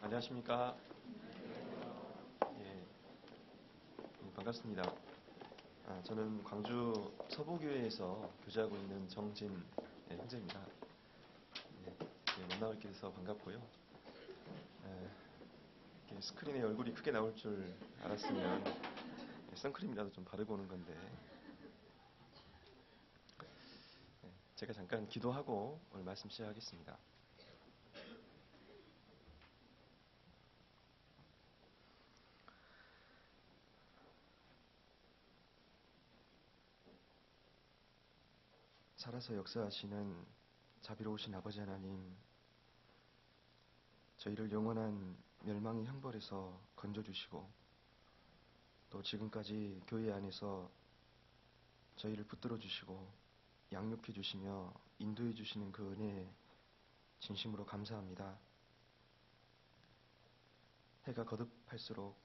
안녕하십니까. 예, 반갑습니다. 저는 광주 서부교회에서 교제하고 있는 정진 형제입니다. 만나뵙게 돼서 반갑고요. 스크린에 얼굴이 크게 나올 줄 알았으면 선크림이라도 좀 바르고 오는 건데, 제가 잠깐 기도하고 오늘 말씀 시작하겠습니다. 살아서 역사하시는 자비로우신 아버지 하나님, 저희를 영원한 멸망의 형벌에서 건져주시고, 또 지금까지 교회 안에서 저희를 붙들어 주시고 양육해 주시며 인도해 주시는 그 은혜에 진심으로 감사합니다. 해가 거듭할수록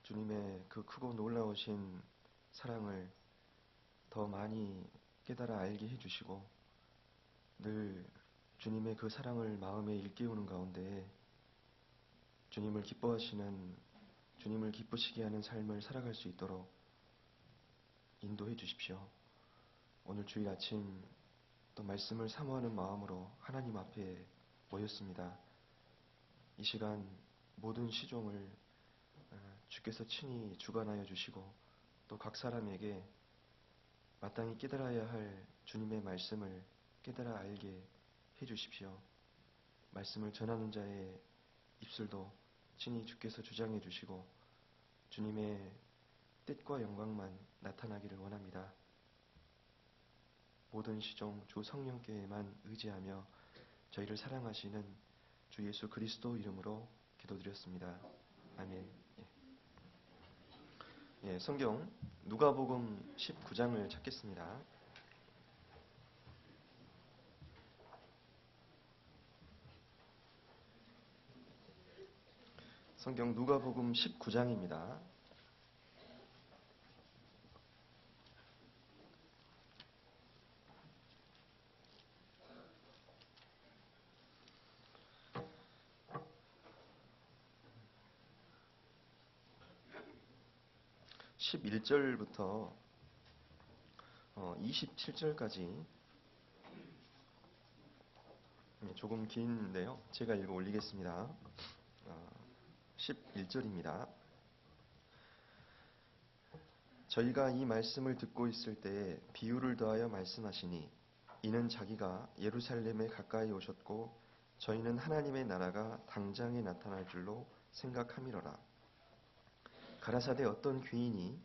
주님의 그 크고 놀라우신 사랑을 더 많이 깨달아 알게 해주시고, 늘 주님의 그 사랑을 마음에 일깨우는 가운데 주님을 기뻐하시는, 주님을 기쁘시게 하는 삶을 살아갈 수 있도록 인도해 주십시오. 오늘 주일 아침 또 말씀을 사모하는 마음으로 하나님 앞에 모였습니다. 이 시간 모든 시종을 주께서 친히 주관하여 주시고, 또 각 사람에게 마땅히 깨달아야 할 주님의 말씀을 깨달아 알게 해 주십시오. 말씀을 전하는 자의 입술도 친히 주께서 주장해 주시고 주님의 뜻과 영광만 나타나기를 원합니다. 모든 시종 주 성령께만 의지하며 저희를 사랑하시는 주 예수 그리스도 이름으로 기도드렸습니다. 아멘. 성경 누가복음 19장을 찾겠습니다. 성경 누가복음 19장입니다. (11절부터) (27절까지) 조금 긴데요. 제가 읽어 올리겠습니다. 11절입니다. 저희가 이 말씀을 듣고 있을 때에 비유를 더하여 말씀하시니, 이는 자기가 예루살렘에 가까이 오셨고 저희는 하나님의 나라가 당장에 나타날 줄로 생각함이로라. 가라사대 어떤 귀인이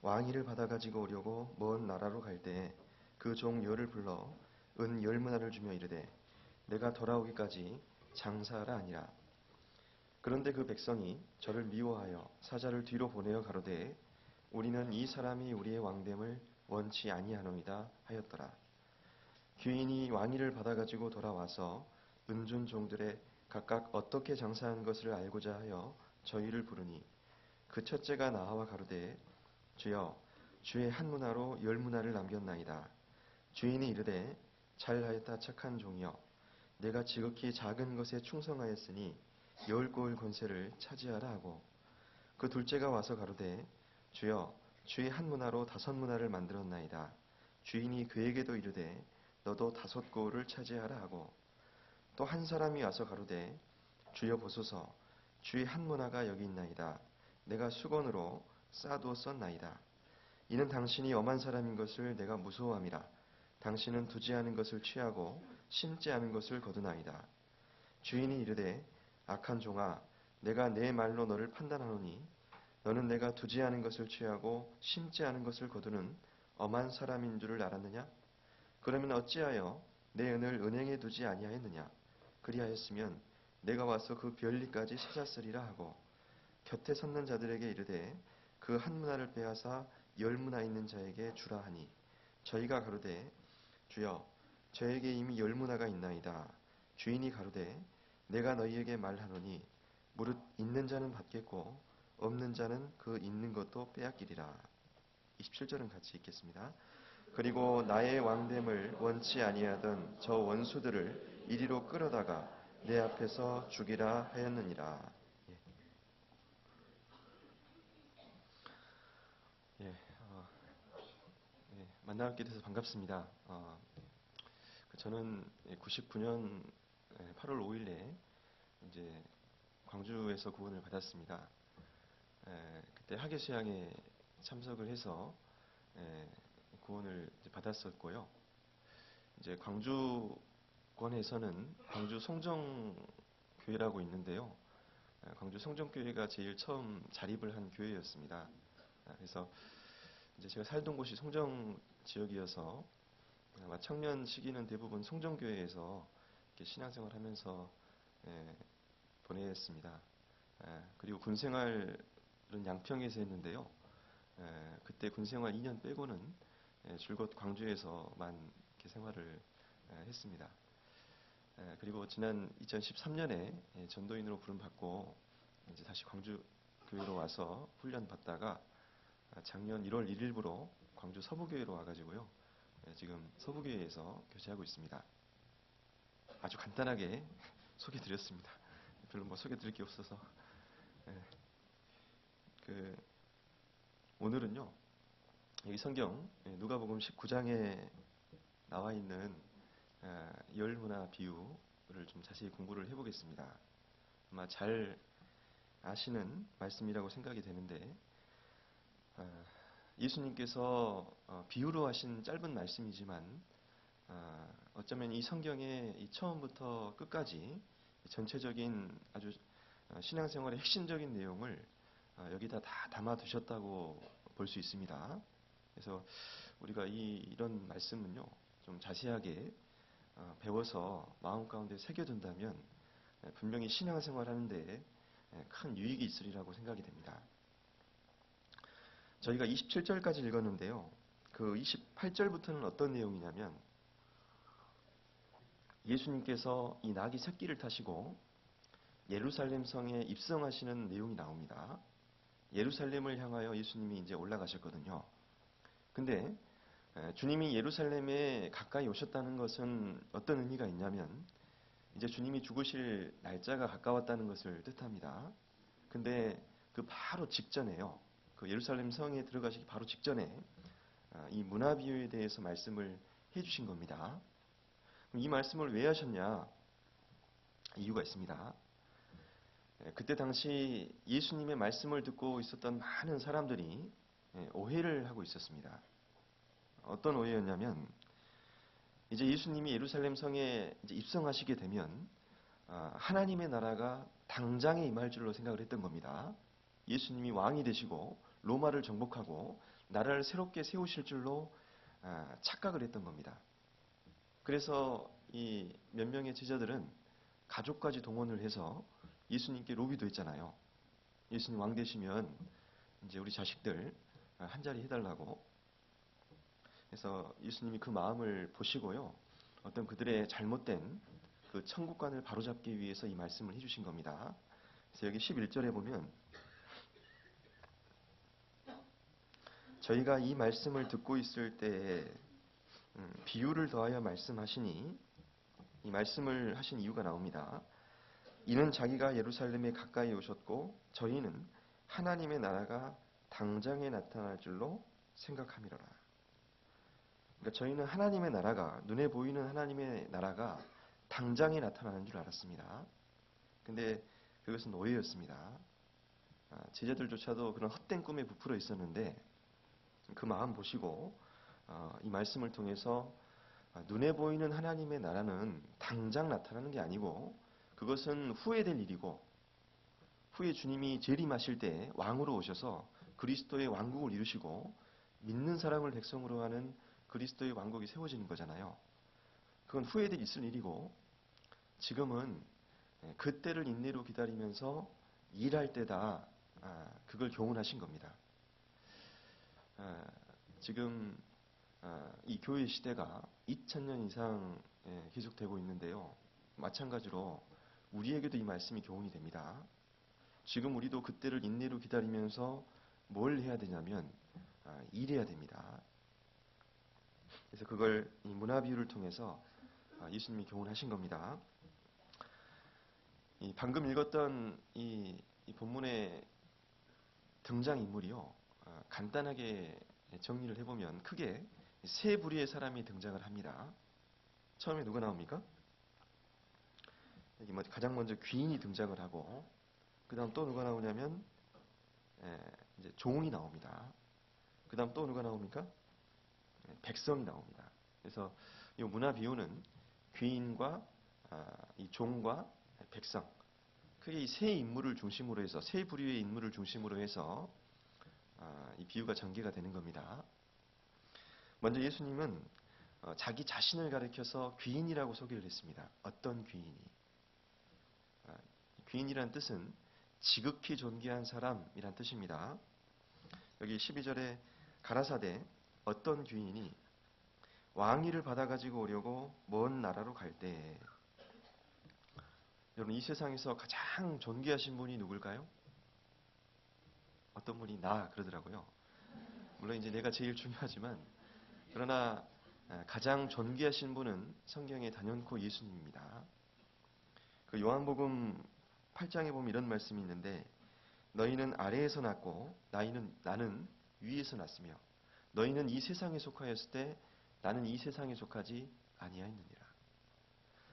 왕위를 받아가지고 오려고 먼 나라로 갈 때에 그 종 열을 불러 은 10문화를 주며 이르되, 내가 돌아오기까지 장사하라 하니라. 그런데 그 백성이 저를 미워하여 사자를 뒤로 보내어 가로되, 우리는 이 사람이 우리의 왕됨을 원치 아니하노이다 하였더라. 귀인이 왕위를 받아가지고 돌아와서 은준 종들의 각각 어떻게 장사한 것을 알고자 하여 저희를 부르니, 그 첫째가 나와 가로되, 주여, 주의 한 문화로 10문화를 남겼나이다. 주인이 이르되, 잘하였다 착한 종이여, 내가 지극히 작은 것에 충성하였으니 10고을 권세를 차지하라 하고, 그 둘째가 와서 가로되, 주여, 주의 한 문화로 5문화를 만들었나이다. 주인이 그에게도 이르되, 너도 5고을을 차지하라 하고, 또 한 사람이 와서 가로되, 주여 보소서, 주의 한 문화가 여기 있나이다. 내가 수건으로 싸두었었나이다. 이는 당신이 엄한 사람인 것을 내가 무서워함이라. 당신은 두지 않은 것을 취하고 심지 않은 것을 거두나이다. 주인이 이르되, 악한 종아, 내가 내 말로 너를 판단하노니, 너는 내가 두지 않은 것을 취하고 심지 않은 것을 거두는 엄한 사람인 줄을 알았느냐? 그러면 어찌하여 내 은을 은행에 두지 아니하였느냐? 그리하였으면 내가 와서 그 별리까지 찾았으리라 하고, 곁에 섰는 자들에게 이르되, 그 한 문화를 빼앗아 10문화 있는 자에게 주라 하니, 저희가 가로되, 주여, 저에게 이미 10문화가 있나이다. 주인이 가로되, 내가 너희에게 말하노니, 무릇 있는 자는 받겠고 없는 자는 그 있는 것도 빼앗기리라. 27절은 같이 읽겠습니다. 그리고 나의 왕됨을 원치 아니하던 저 원수들을 이리로 끌어다가 내 앞에서 죽이라 하였느니라. 예, 예, 어, 만나뵙게 돼서 반갑습니다. 저는 99년 8월 5일에 이제 광주에서 구원을 받았습니다. 그때 하계수양에 참석을 해서 구원을 이제 받았었고요. 이제 광주권에서는 광주 성정교회라고 있는데요. 광주 성정교회가 제일 처음 자립을 한 교회였습니다. 그래서 이제 제가 살던 곳이 송정 지역이어서 아마 청년 시기는 대부분 송정교회에서 이렇게 신앙생활하면서 보냈습니다. 그리고 군생활은 양평에서 했는데요. 그때 군생활 2년 빼고는 줄곧 광주에서만 이렇게 생활을 했습니다. 그리고 지난 2013년에 전도인으로 부름받고 이제 다시 광주 교회로 와서 훈련 받다가 작년 1월 1일부로 광주 서부교회로 와가지고요. 지금 서부교회에서 교제하고 있습니다. 아주 간단하게 소개드렸습니다. 별로 뭐 소개드릴 게 없어서. 그 오늘은요. 이 성경 누가복음 19장에 나와 있는 열문화 비유를 좀 자세히 공부를 해보겠습니다. 아마 잘 아시는 말씀이라고 생각이 되는데 예수님께서 비유로 하신 짧은 말씀이지만 어쩌면 이 성경의 이 처음부터 끝까지 전체적인 아주 신앙생활의 핵심적인 내용을 여기다 다 담아 두셨다고 볼 수 있습니다. 그래서 우리가 이런 말씀은요 좀 자세하게 배워서 마음 가운데 새겨둔다면 분명히 신앙생활 하는데 큰 유익이 있으리라고 생각이 됩니다. 저희가 27절까지 읽었는데요. 그 28절부터는 어떤 내용이냐면 예수님께서 이 나귀 새끼를 타시고 예루살렘 성에 입성하시는 내용이 나옵니다. 예루살렘을 향하여 예수님이 이제 올라가셨거든요. 근데 주님이 예루살렘에 가까이 오셨다는 것은 어떤 의미가 있냐면 이제 주님이 죽으실 날짜가 가까웠다는 것을 뜻합니다. 근데 그 바로 직전에요. 그 예루살렘 성에 들어가시기 바로 직전에 이 문화 비유에 대해서 말씀을 해주신 겁니다. 이 말씀을 왜 하셨냐? 이유가 있습니다. 그때 당시 예수님의 말씀을 듣고 있었던 많은 사람들이 오해를 하고 있었습니다. 어떤 오해였냐면 이제 예수님이 예루살렘 성에 이제 입성하시게 되면 하나님의 나라가 당장에 임할 줄로 생각을 했던 겁니다. 예수님이 왕이 되시고 로마를 정복하고 나라를 새롭게 세우실 줄로 착각을 했던 겁니다. 그래서 이 몇 명의 제자들은 가족까지 동원을 해서 예수님께 로비도 했잖아요. 예수님 왕 되시면 이제 우리 자식들 한 자리 해달라고. 그래서 예수님이 그 마음을 보시고요. 어떤 그들의 잘못된 그 천국관을 바로잡기 위해서 이 말씀을 해주신 겁니다. 그래서 여기 11절에 보면 저희가 이 말씀을 듣고 있을 때에 비유를 더하여 말씀하시니 이 말씀을 하신 이유가 나옵니다. 이는 자기가 예루살렘에 가까이 오셨고 저희는 하나님의 나라가 당장에 나타날 줄로 생각함이로라. 그러니까 저희는 하나님의 나라가 눈에 보이는 하나님의 나라가 당장에 나타나는 줄 알았습니다. 근데 그것은 오해였습니다. 제자들조차도 그런 헛된 꿈에 부풀어 있었는데 그 마음 보시고 이 말씀을 통해서 눈에 보이는 하나님의 나라는 당장 나타나는 게 아니고 그것은 후에 될 일이고 후에 주님이 재림하실 때 왕으로 오셔서 그리스도의 왕국을 이루시고 믿는 사람을 백성으로 하는 그리스도의 왕국이 세워지는 거잖아요. 그건 후에 될 있을 일이고 지금은 그때를 인내로 기다리면서 일할 때다. 그걸 교훈하신 겁니다. 지금 이 교회 시대가 2000년 이상 계속되고 있는데요. 마찬가지로 우리에게도 이 말씀이 교훈이 됩니다. 지금 우리도 그때를 인내로 기다리면서 뭘 해야 되냐면 일해야 됩니다. 그래서 그걸 이 문화 비유를 통해서 예수님이 교훈하신 겁니다. 이 방금 읽었던 이 본문의 등장인물이요. 간단하게 정리를 해보면 크게 세 부류의 사람이 등장을 합니다. 처음에 누가 나옵니까? 여기 뭐 가장 먼저 귀인이 등장을 하고, 그 다음 또 누가 나오냐면 이제 종이 나옵니다. 그 다음 또 누가 나옵니까? 백성이 나옵니다. 그래서 이 문화 비유는 귀인과 이 종과 백성, 크게 이 세 인물을 중심으로 해서, 세 부류의 인물을 중심으로 해서 이 비유가 전개가 되는 겁니다. 먼저 예수님은 자기 자신을 가리켜서 귀인이라고 소개를 했습니다. 어떤 귀인이? 귀인이란 뜻은 지극히 존귀한 사람이란 뜻입니다. 여기 12절에 가라사대 어떤 귀인이 왕위를 받아가지고 오려고 먼 나라로 갈 때, 여러분 이 세상에서 가장 존귀하신 분이 누굴까요? 어떤 분이 나 그러더라고요. 물론 이제 내가 제일 중요하지만, 그러나 가장 존귀하신 분은 성경에 단연코 예수님입니다. 그 요한복음 8장에 보면 이런 말씀이 있는데, 너희는 아래에서 났고 나는 위에서 났으며 너희는 이 세상에 속하였을 때 나는 이 세상에 속하지 아니하였느니라.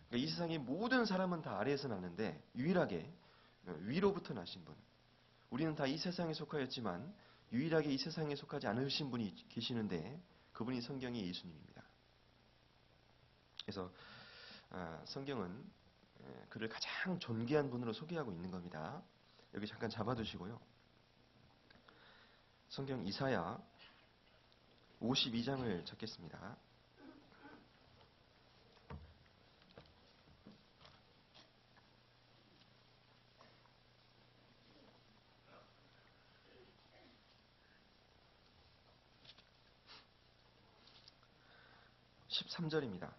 그러니까 이 세상의 모든 사람은 다 아래에서 났는데 유일하게 위로부터 나신 분. 우리는 다 이 세상에 속하였지만 유일하게 이 세상에 속하지 않으신 분이 계시는데 그분이 성경의 예수님입니다. 그래서 성경은 그를 가장 존귀한 분으로 소개하고 있는 겁니다. 여기 잠깐 잡아두시고요. 성경 이사야 52장을 찾겠습니다. (13) 절입니다.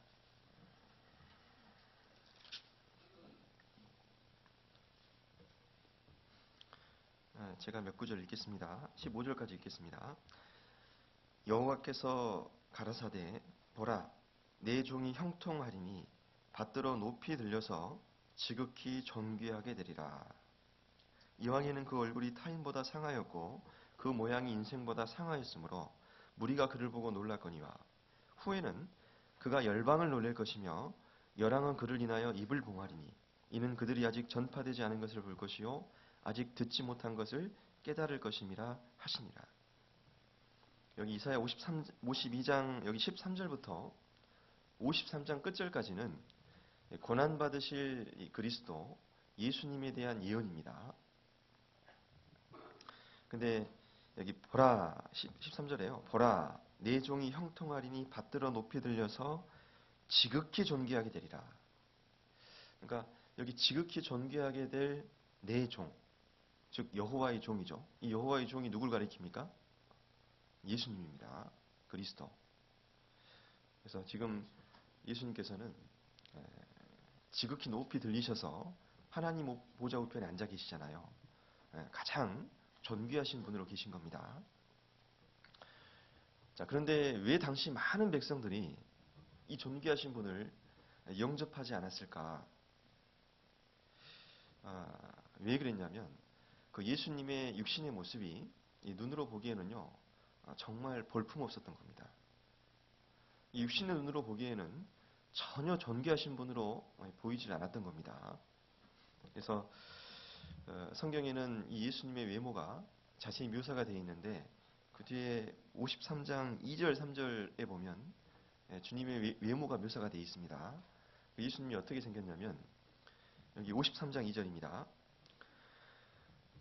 제가 몇 구절 읽겠습니다. 15절까지 읽겠습니다. 여호와께서 가라사대 보라 내 종이 형통하리니 받들어 높이 들려서 지극히 존귀하게 되리라. 이왕에는 그 얼굴이 타인보다 상하였고 그 모양이 인생보다 상하였으므로 무리가 그를 보고 놀랐거니와 후에는 그가 열방을 놀랄 것이며 열왕은 그를 인하여 입을 봉하리니 이는 그들이 아직 전파되지 않은 것을 볼 것이요 아직 듣지 못한 것을 깨달을 것임이라 하시니라. 여기 이사야 52장 여기 13절부터 53장 끝절까지는 고난받으실 이 그리스도 예수님에 대한 예언입니다. 근데 여기 보라 13절에요. 보라 내 종이 형통하리니 받들어 높이 들려서 지극히 존귀하게 되리라. 그러니까 여기 지극히 존귀하게 될 내 종, 즉 여호와의 종이죠. 이 여호와의 종이 누굴 가리킵니까? 예수님입니다. 그리스도. 그래서 지금 예수님께서는 지극히 높이 들리셔서 하나님 보좌 우편에 앉아 계시잖아요. 가장 존귀하신 분으로 계신 겁니다. 자, 그런데 왜 당시 많은 백성들이 이 존귀하신 분을 영접하지 않았을까? 왜 그랬냐면 그 예수님의 육신의 모습이 이 눈으로 보기에는요 정말 볼품없었던 겁니다. 이 육신의 눈으로 보기에는 전혀 존귀하신 분으로 보이질 않았던 겁니다. 그래서 성경에는 이 예수님의 외모가 자세히 묘사가 되어 있는데 그 뒤에 53장 2절 3절에 보면 주님의 외모가 묘사가 되어 있습니다. 예수님이 어떻게 생겼냐면 여기 53장 2절입니다.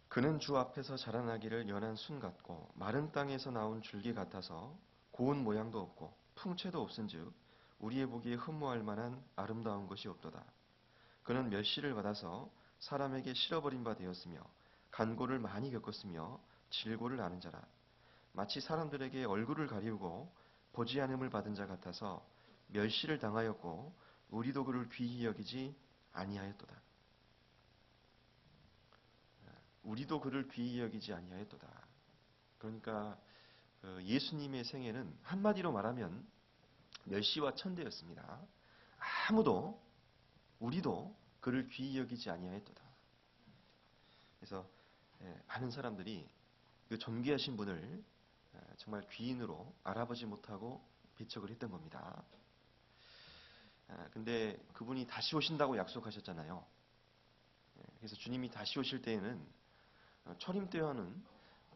그는 주 앞에서 자라나기를 연한 순 같고 마른 땅에서 나온 줄기 같아서 고운 모양도 없고 풍채도 없은즉 우리의 보기에 흠모할 만한 아름다운 것이 없도다. 그는 멸시를 받아서 사람에게 실어버린 바 되었으며 간고를 많이 겪었으며 질고를 아는 자라. 마치 사람들에게 얼굴을 가리우고 보지 않음을 받은 자 같아서 멸시를 당하였고 우리도 그를 귀히 여기지 아니하였도다. 우리도 그를 귀히 여기지 아니하였도다. 그러니까 예수님의 생애는 한마디로 말하면 멸시와 천대였습니다. 아무도 우리도 그를 귀히 여기지 아니하였도다. 그래서 많은 사람들이 그 존귀하신 분을 정말 귀인으로 알아보지 못하고 배척을 했던 겁니다. 근데 그분이 다시 오신다고 약속하셨잖아요. 그래서 주님이 다시 오실 때에는 초림 때와는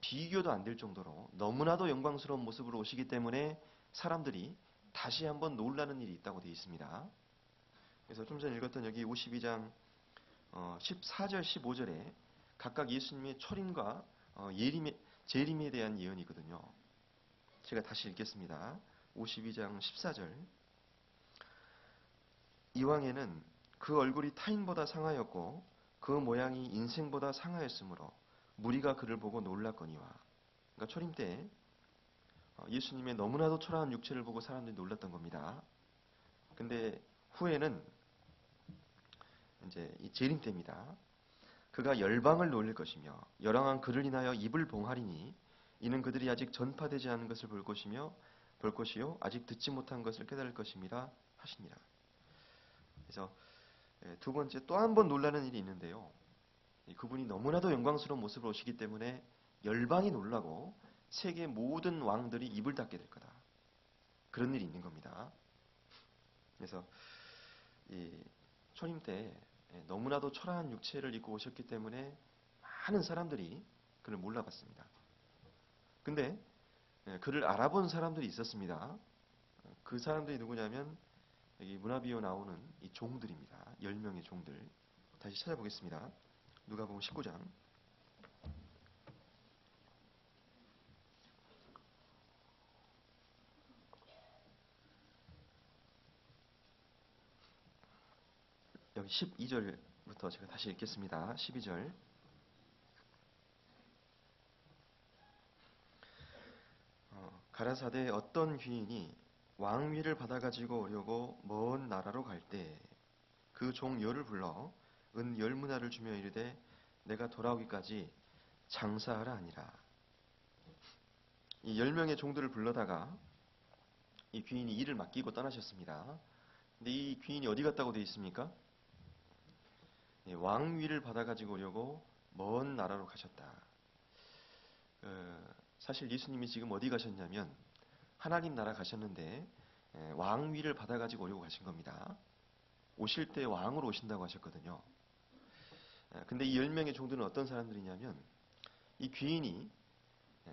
비교도 안 될 정도로 너무나도 영광스러운 모습으로 오시기 때문에 사람들이 다시 한번 놀라는 일이 있다고 되어 있습니다. 그래서 좀 전에 읽었던 여기 52장 14절, 15절에 각각 예수님의 초림과 재림에 대한 예언이거든요. 제가 다시 읽겠습니다. 52장 14절. 이왕에는 그 얼굴이 타인보다 상하였고 그 모양이 인생보다 상하였으므로 무리가 그를 보고 놀랐거니와. 그러니까 초림 때 예수님의 너무나도 초라한 육체를 보고 사람들이 놀랐던 겁니다. 근데 후에는 이제 이 재림 때입니다. 그가 열방을 놀릴 것이며 열왕한 그를 인하여 입을 봉하리니 이는 그들이 아직 전파되지 않은 것을 볼 것이요 아직 듣지 못한 것을 깨달을 것임이라 하시니라. 그래서 두 번째 또 한 번 놀라는 일이 있는데요. 그분이 너무나도 영광스러운 모습으로 오시기 때문에 열방이 놀라고 세계 모든 왕들이 입을 닫게 될 거다. 그런 일이 있는 겁니다. 그래서 이 초림 때 너무나도 초라한 육체를 입고 오셨기 때문에 많은 사람들이 그를 몰라봤습니다. 근데 그를 알아본 사람들이 있었습니다. 그 사람들이 누구냐면 여기 문화비어 나오는 이 종들입니다. 10명의 종들. 다시 찾아보겠습니다. 누가복음 19장. 여기 12절부터 제가 다시 읽겠습니다. 12절. 가라사대 어떤 귀인이 왕위를 받아가지고 오려고 먼 나라로 갈 때 그 종 열을 불러 은 10문화를 주며 이르되 내가 돌아오기까지 장사하라 하니라. 이 10명의 종들을 불러다가 이 귀인이 일을 맡기고 떠나셨습니다. 근데 이 귀인이 어디 갔다고 되어 있습니까? 왕위를 받아가지고 오려고 먼 나라로 가셨다. 사실 예수님이 지금 어디 가셨냐면 하나님 나라 가셨는데 왕위를 받아가지고 오려고 가신 겁니다. 오실 때 왕으로 오신다고 하셨거든요. 근데 이 10명의 종들은 어떤 사람들이냐면 이 귀인이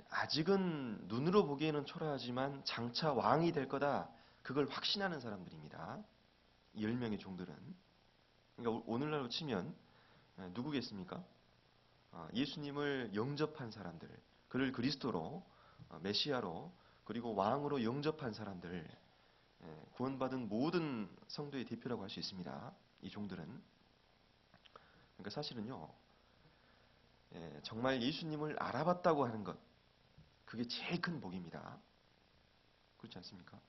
아직은 눈으로 보기에는 초라하지만 장차 왕이 될 거다. 그걸 확신하는 사람들입니다. 이 10명의 종들은. 그러니까 오늘날로 치면 누구겠습니까? 예수님을 영접한 사람들, 그를 그리스도로, 메시아로, 그리고 왕으로 영접한 사람들, 구원받은 모든 성도의 대표라고 할 수 있습니다. 이 종들은. 그러니까 사실은요, 정말 예수님을 알아봤다고 하는 것, 그게 제일 큰 복입니다. 그렇지 않습니까?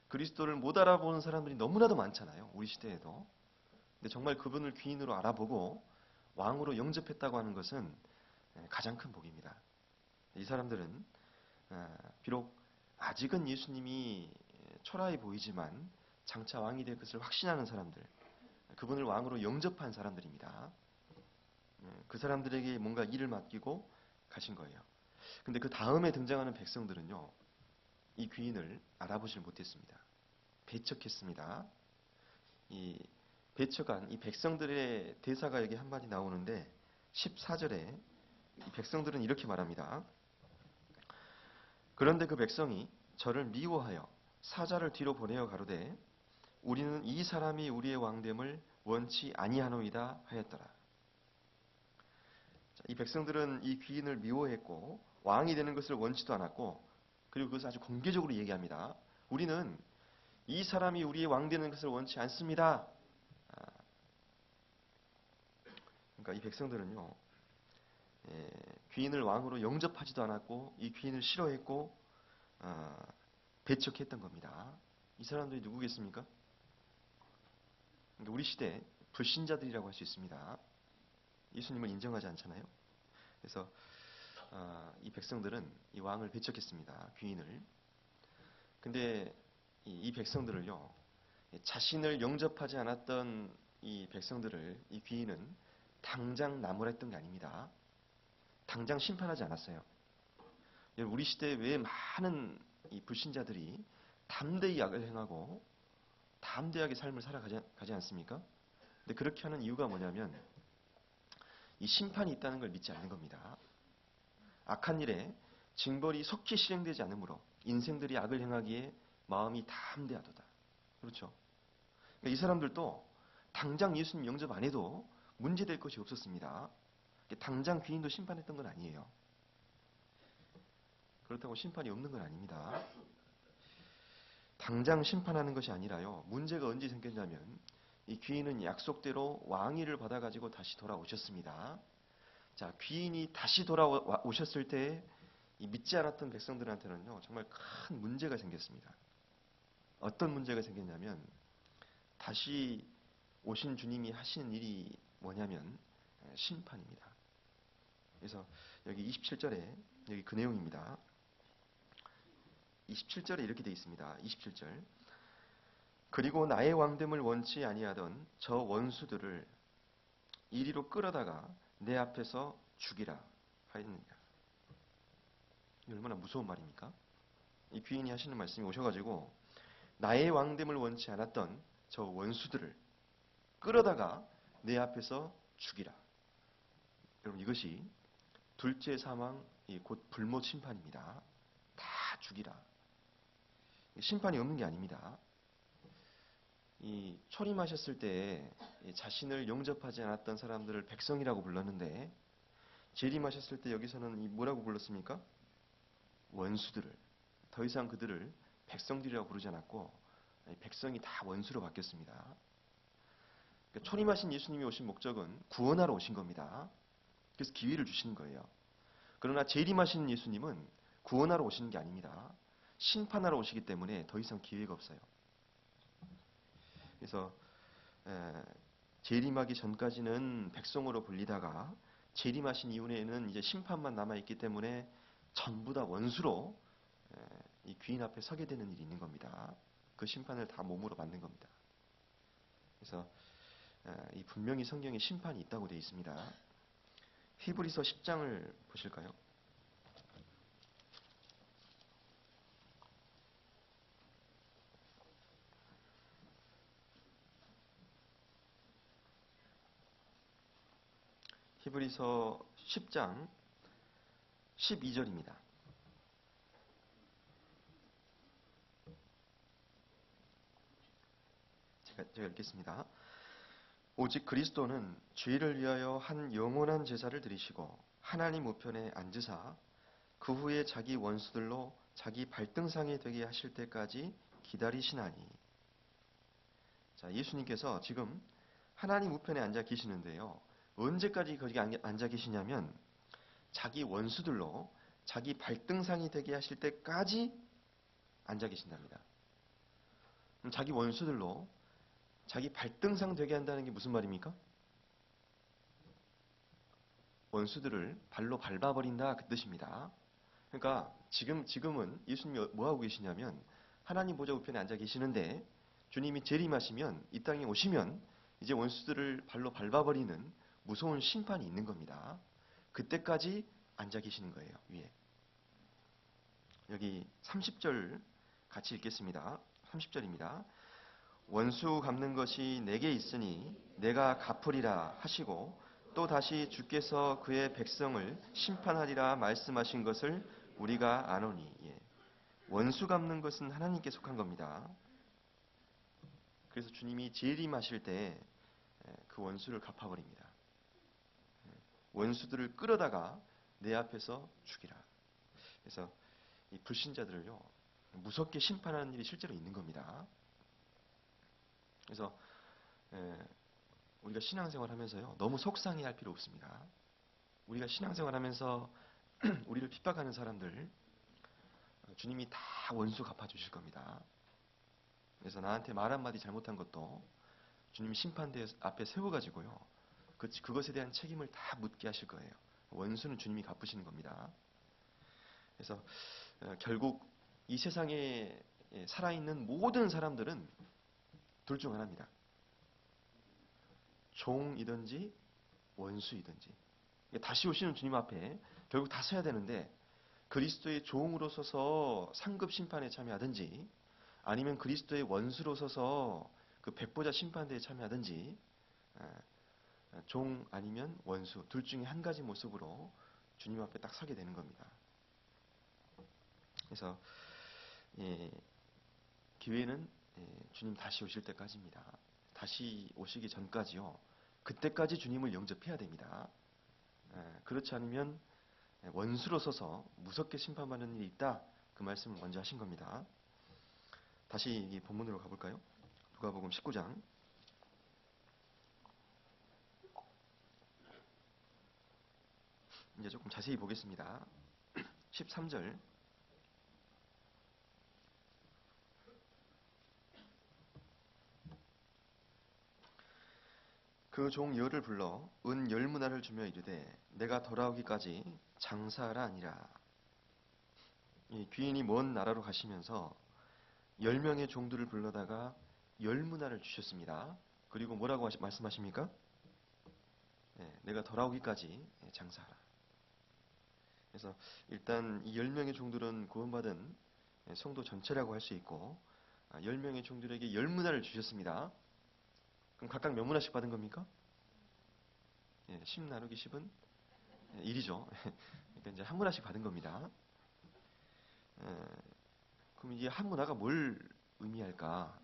그리스도를 못 알아보는 사람들이 너무나도 많잖아요. 우리 시대에도. 근데 정말 그분을 귀인으로 알아보고 왕으로 영접했다고 하는 것은 가장 큰 복입니다. 이 사람들은 비록 아직은 예수님이 초라해 보이지만 장차 왕이 될 것을 확신하는 사람들, 그분을 왕으로 영접한 사람들입니다. 그 사람들에게 뭔가 일을 맡기고 가신 거예요. 근데 그 다음에 등장하는 백성들은요, 이 귀인을 알아보질 못했습니다. 배척했습니다. 이 배척한 이 백성들의 대사가 여기 한마디 나오는데 14절에 이 백성들은 이렇게 말합니다. 그런데 그 백성이 저를 미워하여 사자를 뒤로 보내어 가로되 우리는 이 사람이 우리의 왕됨을 원치 아니하노이다 하였더라. 이 백성들은 이 귀인을 미워했고 왕이 되는 것을 원치도 않았고 그리고 그것을 아주 공개적으로 얘기합니다. 우리는 이 사람이 우리의 왕 되는 것을 원치 않습니다. 그러니까 이 백성들은요, 귀인을 왕으로 영접하지도 않았고 이 귀인을 싫어했고 배척했던 겁니다. 이 사람들이 누구겠습니까? 그러니까 우리 시대 불신자들이라고 할 수 있습니다. 예수님을 인정하지 않잖아요. 그래서 이 백성들은 이 왕을 배척했습니다. 귀인을. 근데 이 백성들을요, 자신을 영접하지 않았던 이 백성들을 이 귀인은 당장 나무랬던 게 아닙니다. 당장 심판하지 않았어요. 여러분, 우리 시대에 왜 많은 이 불신자들이 담대히 악을 행하고 담대하게 삶을 살아가지 않습니까? 근데 그렇게 하는 이유가 뭐냐면 이 심판이 있다는 걸 믿지 않는 겁니다. 악한 일에 징벌이 속히 실행되지 않으므로 인생들이 악을 행하기에 마음이 담대하도다. 그렇죠? 그러니까 이 사람들도 당장 예수님 영접 안 해도 문제될 것이 없었습니다. 당장 귀인도 심판했던 건 아니에요. 그렇다고 심판이 없는 건 아닙니다. 당장 심판하는 것이 아니라요. 문제가 언제 생겼냐면 이 귀인은 약속대로 왕위를 받아가지고 다시 돌아오셨습니다. 자, 귀인이 다시 돌아오셨을 때 이 믿지 않았던 백성들한테는요. 정말 큰 문제가 생겼습니다. 어떤 문제가 생겼냐면 다시 오신 주님이 하시는 일이 뭐냐면 심판입니다. 그래서 여기 27절에 여기 그 내용입니다. 27절에 이렇게 되어 있습니다. 27절. 그리고 나의 왕됨을 원치 아니하던 저 원수들을 이리로 끌어다가 내 앞에서 죽이라 하였느니라. 이 얼마나 무서운 말입니까? 이 귀인이 하시는 말씀이 오셔가지고 나의 왕됨을 원치 않았던 저 원수들을 끌어다가 내 앞에서 죽이라. 여러분, 이것이 둘째 사망, 곧 불못 심판입니다. 다 죽이라. 심판이 없는 게 아닙니다. 이 초림하셨을 때 자신을 영접하지 않았던 사람들을 백성이라고 불렀는데 재림하셨을 때 여기서는 뭐라고 불렀습니까? 원수들을. 더 이상 그들을 백성들이라고 부르지 않았고 백성이 다 원수로 바뀌었습니다. 그러니까 초림하신 예수님이 오신 목적은 구원하러 오신 겁니다. 그래서 기회를 주시는 거예요. 그러나 재림하신 예수님은 구원하러 오시는 게 아닙니다. 심판하러 오시기 때문에 더 이상 기회가 없어요. 그래서 재림하기 전까지는 백성으로 불리다가 재림하신 이후에는 이제 심판만 남아있기 때문에 전부 다 원수로 이 귀인 앞에 서게 되는 일이 있는 겁니다. 그 심판을 다 몸으로 받는 겁니다. 그래서 이 분명히 성경에 심판이 있다고 되어 있습니다. 히브리서 10장을 보실까요? 히브리서 10장 12절입니다. 제가 읽겠습니다. 오직 그리스도는 죄를 위하여 한 영원한 제사를 드리시고 하나님 우편에 앉으사 그 후에 자기 원수들로 자기 발등상이 되게 하실 때까지 기다리시나니. 자, 예수님께서 지금 하나님 우편에 앉아 계시는데요. 언제까지 거기 앉아 계시냐면 자기 원수들로 자기 발등상이 되게 하실 때까지 앉아 계신답니다. 자기 원수들로 자기 발등상 되게 한다는 게 무슨 말입니까? 원수들을 발로 밟아버린다 그 뜻입니다. 그러니까 지금은 예수님이 뭐 하고 계시냐면 하나님 보좌 우편에 앉아 계시는데 주님이 재림하시면 이 땅에 오시면 이제 원수들을 발로 밟아버리는 무서운 심판이 있는 겁니다. 그때까지 앉아 계시는 거예요. 위에. 여기 30절 같이 읽겠습니다. 30절입니다. 원수 갚는 것이 내게 있으니 내가 갚으리라 하시고 또 다시 주께서 그의 백성을 심판하리라 말씀하신 것을 우리가 아노니. 예. 원수 갚는 것은 하나님께 속한 겁니다. 그래서 주님이 재림하실 때 그 원수를 갚아버립니다. 원수들을 끌어다가 내 앞에서 죽이라. 그래서 이 불신자들을요 무섭게 심판하는 일이 실제로 있는 겁니다. 그래서 우리가 신앙생활 하면서요 너무 속상해할 필요 없습니다. 우리가 신앙생활 하면서 우리를 핍박하는 사람들 주님이 다 원수 갚아주실 겁니다. 그래서 나한테 말 한마디 잘못한 것도 주님이 심판대 앞에 세워가지고요 그것에 대한 책임을 다 묻게 하실 거예요. 원수는 주님이 갚으시는 겁니다. 그래서 결국 이 세상에 살아있는 모든 사람들은 둘 중 하나입니다. 종이든지 원수이든지 다시 오시는 주님 앞에 결국 다 서야 되는데 그리스도의 종으로 서서 상급 심판에 참여하든지 아니면 그리스도의 원수로 서서 그 백보자 심판대에 참여하든지 종 아니면 원수 둘 중에 한 가지 모습으로 주님 앞에 딱 서게 되는 겁니다. 그래서 기회는 주님 다시 오실 때까지입니다. 다시 오시기 전까지요. 그때까지 주님을 영접해야 됩니다. 그렇지 않으면 원수로 서서 무섭게 심판받는 일이 있다. 그 말씀을 먼저 하신 겁니다. 다시 이 본문으로 가볼까요? 누가복음 19장. 이제 조금 자세히 보겠습니다. 13절. 그 종 열을 불러 은 10문화를 주며 이르되 내가 돌아오기까지 장사하라 아니라. 이 귀인이 먼 나라로 가시면서 10명의 종들을 불러다가 10문화를 주셨습니다. 그리고 뭐라고 말씀하십니까? 내가 돌아오기까지 장사하라. 그래서 일단 이 10명의 종들은 구원받은 성도 전체라고 할 수 있고 10명의 종들에게 10문화를 주셨습니다. 그럼 각각 몇 문화씩 받은 겁니까? 10 나누기 10은 1이죠. 그러니까 이제 한 문화씩 받은 겁니다. 그럼 이게 한 문화가 뭘 의미할까?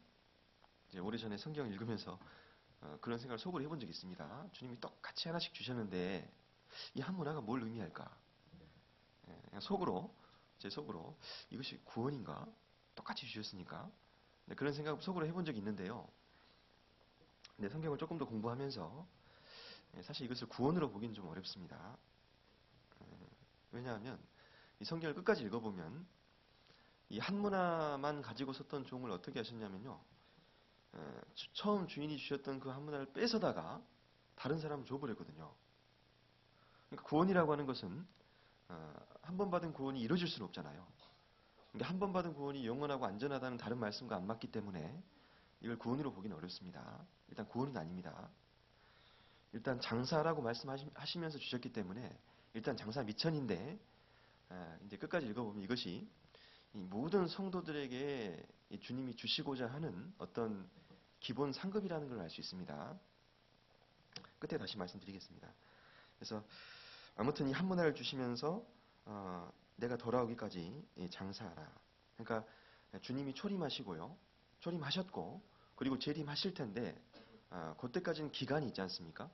이제 오래전에 성경 읽으면서 그런 생각을 속으로 해본 적이 있습니다. 주님이 똑같이 하나씩 주셨는데 이 한 문화가 뭘 의미할까? 속으로 제 속으로 이것이 구원인가? 똑같이 주셨으니까 그런 생각 속으로 해본 적이 있는데요. 근데 성경을 조금 더 공부하면서 사실 이것을 구원으로 보기는 좀 어렵습니다. 왜냐하면 이 성경을 끝까지 읽어보면 이 한 문화만 가지고 썼던 종을 어떻게 하셨냐면요. 처음 주인이 주셨던 그 한 문화를 뺏어다가 다른 사람을 줘버렸거든요. 그러니까 구원이라고 하는 것은 한 번 받은 구원이 이루어질 수는 없잖아요. 그러니까 한 번 받은 구원이 영원하고 안전하다는 다른 말씀과 안 맞기 때문에 이걸 구원으로 보기는 어렵습니다. 일단 구원은 아닙니다. 일단 장사라고 말씀하시면서 주셨기 때문에 일단 장사 미천인데 이제 끝까지 읽어보면 이것이 이 모든 성도들에게 주님이 주시고자 하는 어떤 기본 상급이라는 걸 알 수 있습니다. 끝에 다시 말씀드리겠습니다. 그래서 아무튼 이 한 문화를 주시면서 내가 돌아오기까지 장사하라. 그러니까 주님이 초림하시고요. 초림하셨고 그리고 재림하실 텐데 그때까지는 기간이 있지 않습니까?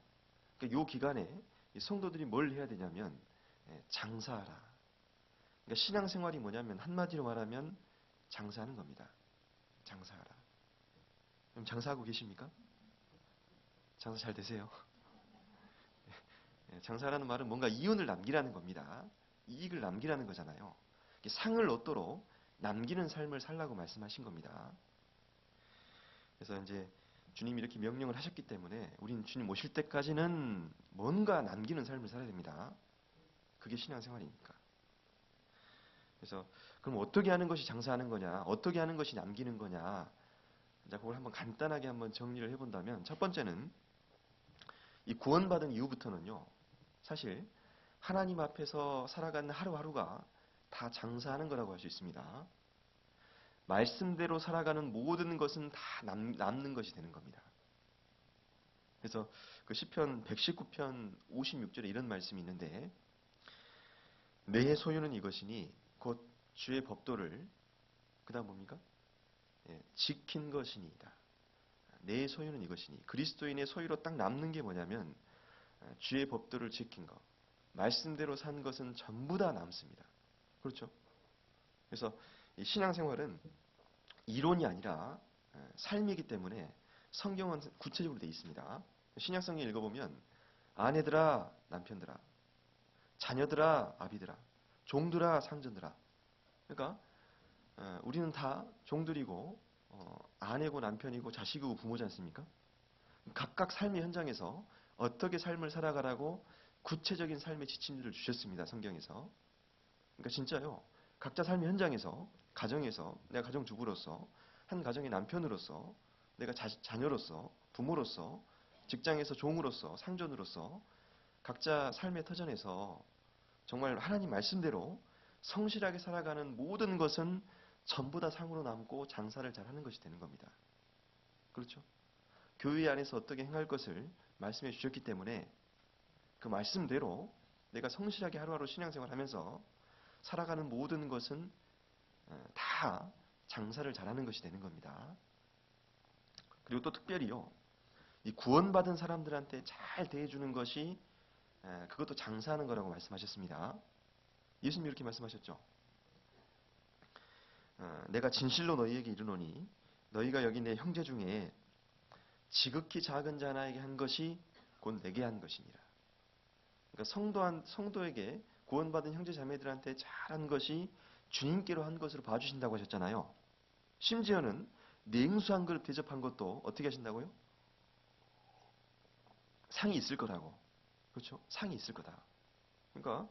그러니까 이 기간에 성도들이 뭘 해야 되냐면 장사하라. 그러니까 신앙생활이 뭐냐면 한마디로 말하면 장사하는 겁니다. 장사하라. 그럼 장사하고 계십니까? 장사 잘 되세요? 장사라는 말은 뭔가 이윤을 남기라는 겁니다. 이익을 남기라는 거잖아요. 상을 얻도록 남기는 삶을 살라고 말씀하신 겁니다. 그래서 이제 주님이 이렇게 명령을 하셨기 때문에 우리는 주님 오실 때까지는 뭔가 남기는 삶을 살아야 됩니다. 그게 신앙생활이니까. 그래서 그럼 어떻게 하는 것이 장사하는 거냐? 어떻게 하는 것이 남기는 거냐? 자, 그걸 한번 간단하게 한번 정리를 해본다면 첫 번째는 이 구원받은 이후부터는요. 사실 하나님 앞에서 살아가는 하루하루가 다 장사하는 거라고 할 수 있습니다. 말씀대로 살아가는 모든 것은 다 남는 것이 되는 겁니다. 그래서 그 시편 119편 56절에 이런 말씀이 있는데 내 소유는 이것이니 곧 주의 법도를 그다음 뭡니까? 지킨 것이니이다. 내 소유는 이것이니 그리스도인의 소유로 딱 남는 게 뭐냐면 주의 법도를 지킨 것. 말씀대로 산 것은 전부 다 남습니다. 그렇죠? 그래서 이 신앙생활은 이론이 아니라 삶이기 때문에 성경은 구체적으로 되어 있습니다. 신약성경 읽어보면 아내들아 남편들아 자녀들아 아비들아 종들아 상전들아 그러니까 우리는 다 종들이고 아내고 남편이고 자식이고 부모지 않습니까? 각각 삶의 현장에서 어떻게 삶을 살아가라고 구체적인 삶의 지침들을 주셨습니다. 성경에서. 그러니까 진짜요. 각자 삶의 현장에서 가정에서 내가 가정주부로서 한 가정의 남편으로서 내가 자녀로서 부모로서 직장에서 종으로서, 상전으로서 각자 삶의 터전에서 정말 하나님 말씀대로 성실하게 살아가는 모든 것은 전부 다 상으로 남고 장사를 잘하는 것이 되는 겁니다. 그렇죠? 교회 안에서 어떻게 행할 것을 말씀해 주셨기 때문에 그 말씀대로 내가 성실하게 하루하루 신앙생활하면서 살아가는 모든 것은 다 장사를 잘하는 것이 되는 겁니다. 그리고 또 특별히요, 이 구원받은 사람들한테 잘 대해주는 것이 그것도 장사하는 거라고 말씀하셨습니다. 예수님이 이렇게 말씀하셨죠. 내가 진실로 너희에게 이르노니 너희가 여기 내 형제 중에 지극히 작은 자 하나에게 한 것이 곧 내게 한 것이니라. 그러니까 성도에게 구원받은 형제 자매들한테 잘한 것이 주님께로 한 것으로 봐주신다고 하셨잖아요. 심지어는 냉수 한 그릇 대접한 것도 어떻게 하신다고요? 상이 있을 거라고. 그렇죠? 상이 있을 거다. 그러니까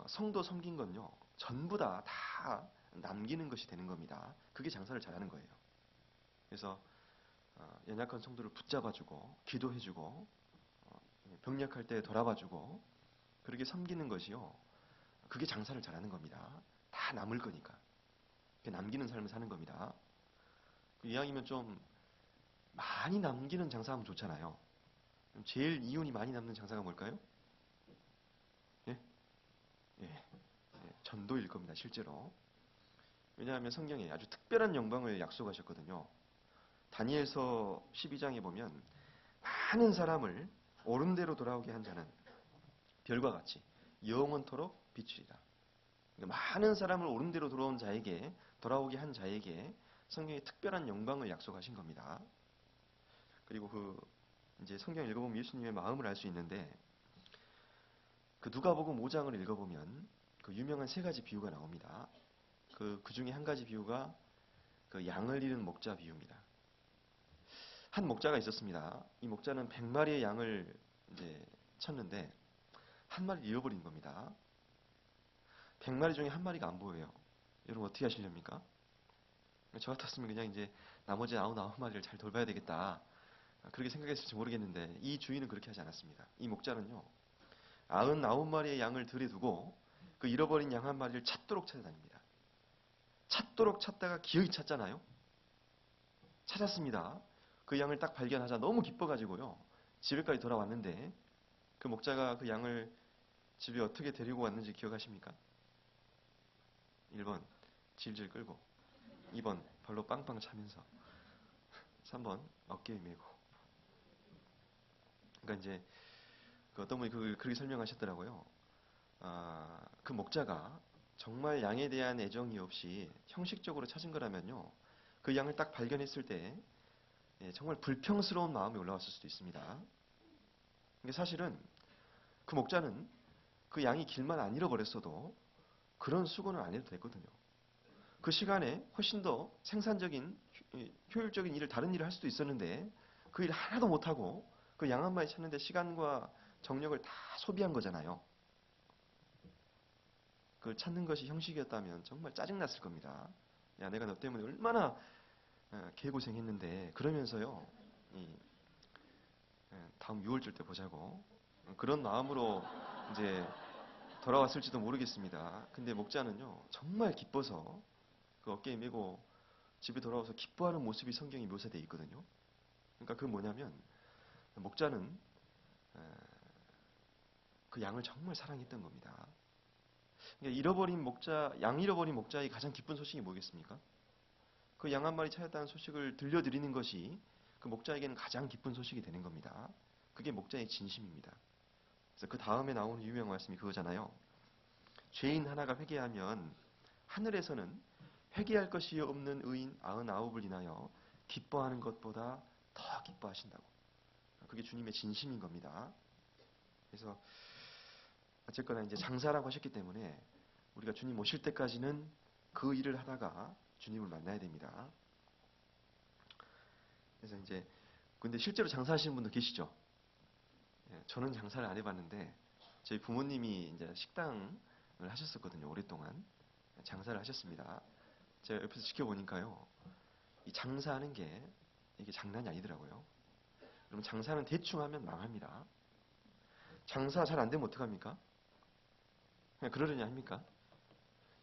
성도 섬긴 건요, 전부 다 남기는 것이 되는 겁니다. 그게 장사를 잘하는 거예요. 그래서 연약한 성도를 붙잡아주고 기도해주고 병약할 때 돌아봐주고 그렇게 섬기는 것이요, 그게 장사를 잘하는 겁니다. 다 남을 거니까. 남기는 삶을 사는 겁니다. 이왕이면 좀 많이 남기는 장사하면 좋잖아요. 제일 이윤이 많이 남는 장사가 뭘까요? 예? 예. 전도일 겁니다, 실제로. 왜냐하면 성경에 아주 특별한 영광을 약속하셨거든요. 다니엘서 12장에 보면 많은 사람을 옳은 대로 돌아오게 한 자는 별과 같이 영원토록 비추리라. 그러니까 많은 사람을 옳은 대로 돌아오게 한 자에게 성경에 특별한 영광을 약속하신 겁니다. 그리고 이제 성경 읽어보면 예수님의 마음을 알 수 있는데, 그 누가복음 5장을 읽어보면 그 유명한 세 가지 비유가 나옵니다. 그 중에 한 가지 비유가 그 양을 잃은 목자 비유입니다. 한 목자가 있었습니다. 이 목자는 100마리의 양을 이제 쳤는데 한 마리를 잃어버린 겁니다. 100마리 중에 한 마리가 안 보여요. 여러분 어떻게 하시렵니까? 저 같았으면 그냥 이제 나머지 99마리를 잘 돌봐야 되겠다, 그렇게 생각했을지 모르겠는데 이 주인은 그렇게 하지 않았습니다. 이 목자는요, 99마리의 양을 들여두고 그 잃어버린 양 한 마리를 찾도록 찾아다닙니다. 찾도록 찾다가 기어이 찾잖아요. 찾았습니다. 그 양을 딱 발견하자 너무 기뻐가지고요, 집에까지 돌아왔는데 그 목자가 그 양을 집에 어떻게 데리고 왔는지 기억하십니까? 1번 질질 끌고, 2번 발로 빵빵 차면서, 3번 어깨에 메고. 그러니까 이제 그 어떤 분이 그렇게 설명하셨더라고요. 그 목자가 정말 양에 대한 애정이 없이 형식적으로 찾은 거라면요, 그 양을 딱 발견했을 때 정말 불평스러운 마음이 올라왔을 수도 있습니다. 근데 사실은 그 목자는 그 양이 길만 안 잃어버렸어도 그런 수고는 안 해도 됐거든요. 그 시간에 훨씬 더 생산적인 효율적인 다른 일을 할 수도 있었는데 그 일 하나도 못하고 그 양 한 마리 찾는데 시간과 정력을 다 소비한 거잖아요. 그걸 찾는 것이 형식이었다면 정말 짜증났을 겁니다. 야, 내가 너 때문에 얼마나 개고생했는데, 그러면서요, 다음 6월절 때 보자고, 그런 마음으로 이제 돌아왔을지도 모르겠습니다. 근데 목자는요, 정말 기뻐서 그 어깨에 메고 집에 돌아와서 기뻐하는 모습이 성경에 묘사되어 있거든요. 그러니까 그 뭐냐면, 목자는 그 양을 정말 사랑했던 겁니다. 그러니까 양 잃어버린 목자의 가장 기쁜 소식이 뭐겠습니까? 그 양 한 마리 찾았다는 소식을 들려드리는 것이 그 목자에게는 가장 기쁜 소식이 되는 겁니다. 그게 목자의 진심입니다. 그래서 그 다음에 나오는 유명한 말씀이 그거잖아요. 죄인 하나가 회개하면 하늘에서는 회개할 것이 없는 의인 99을 인하여 기뻐하는 것보다 더 기뻐하신다고. 그게 주님의 진심인 겁니다. 그래서 어쨌거나 이제 장사라고 하셨기 때문에 우리가 주님 오실 때까지는 그 일을 하다가 주님을 만나야 됩니다. 그래서 이제 근데 실제로 장사하시는 분도 계시죠. 저는 장사를 안 해봤는데 저희 부모님이 이제 식당을 하셨었거든요. 오랫동안 장사를 하셨습니다. 제가 옆에서 지켜보니까요, 이 장사하는 게 이게 장난이 아니더라고요. 여러분 장사는 대충 하면 망합니다. 장사 잘 안 되면 어떡합니까? 그냥 그러려니 합니까?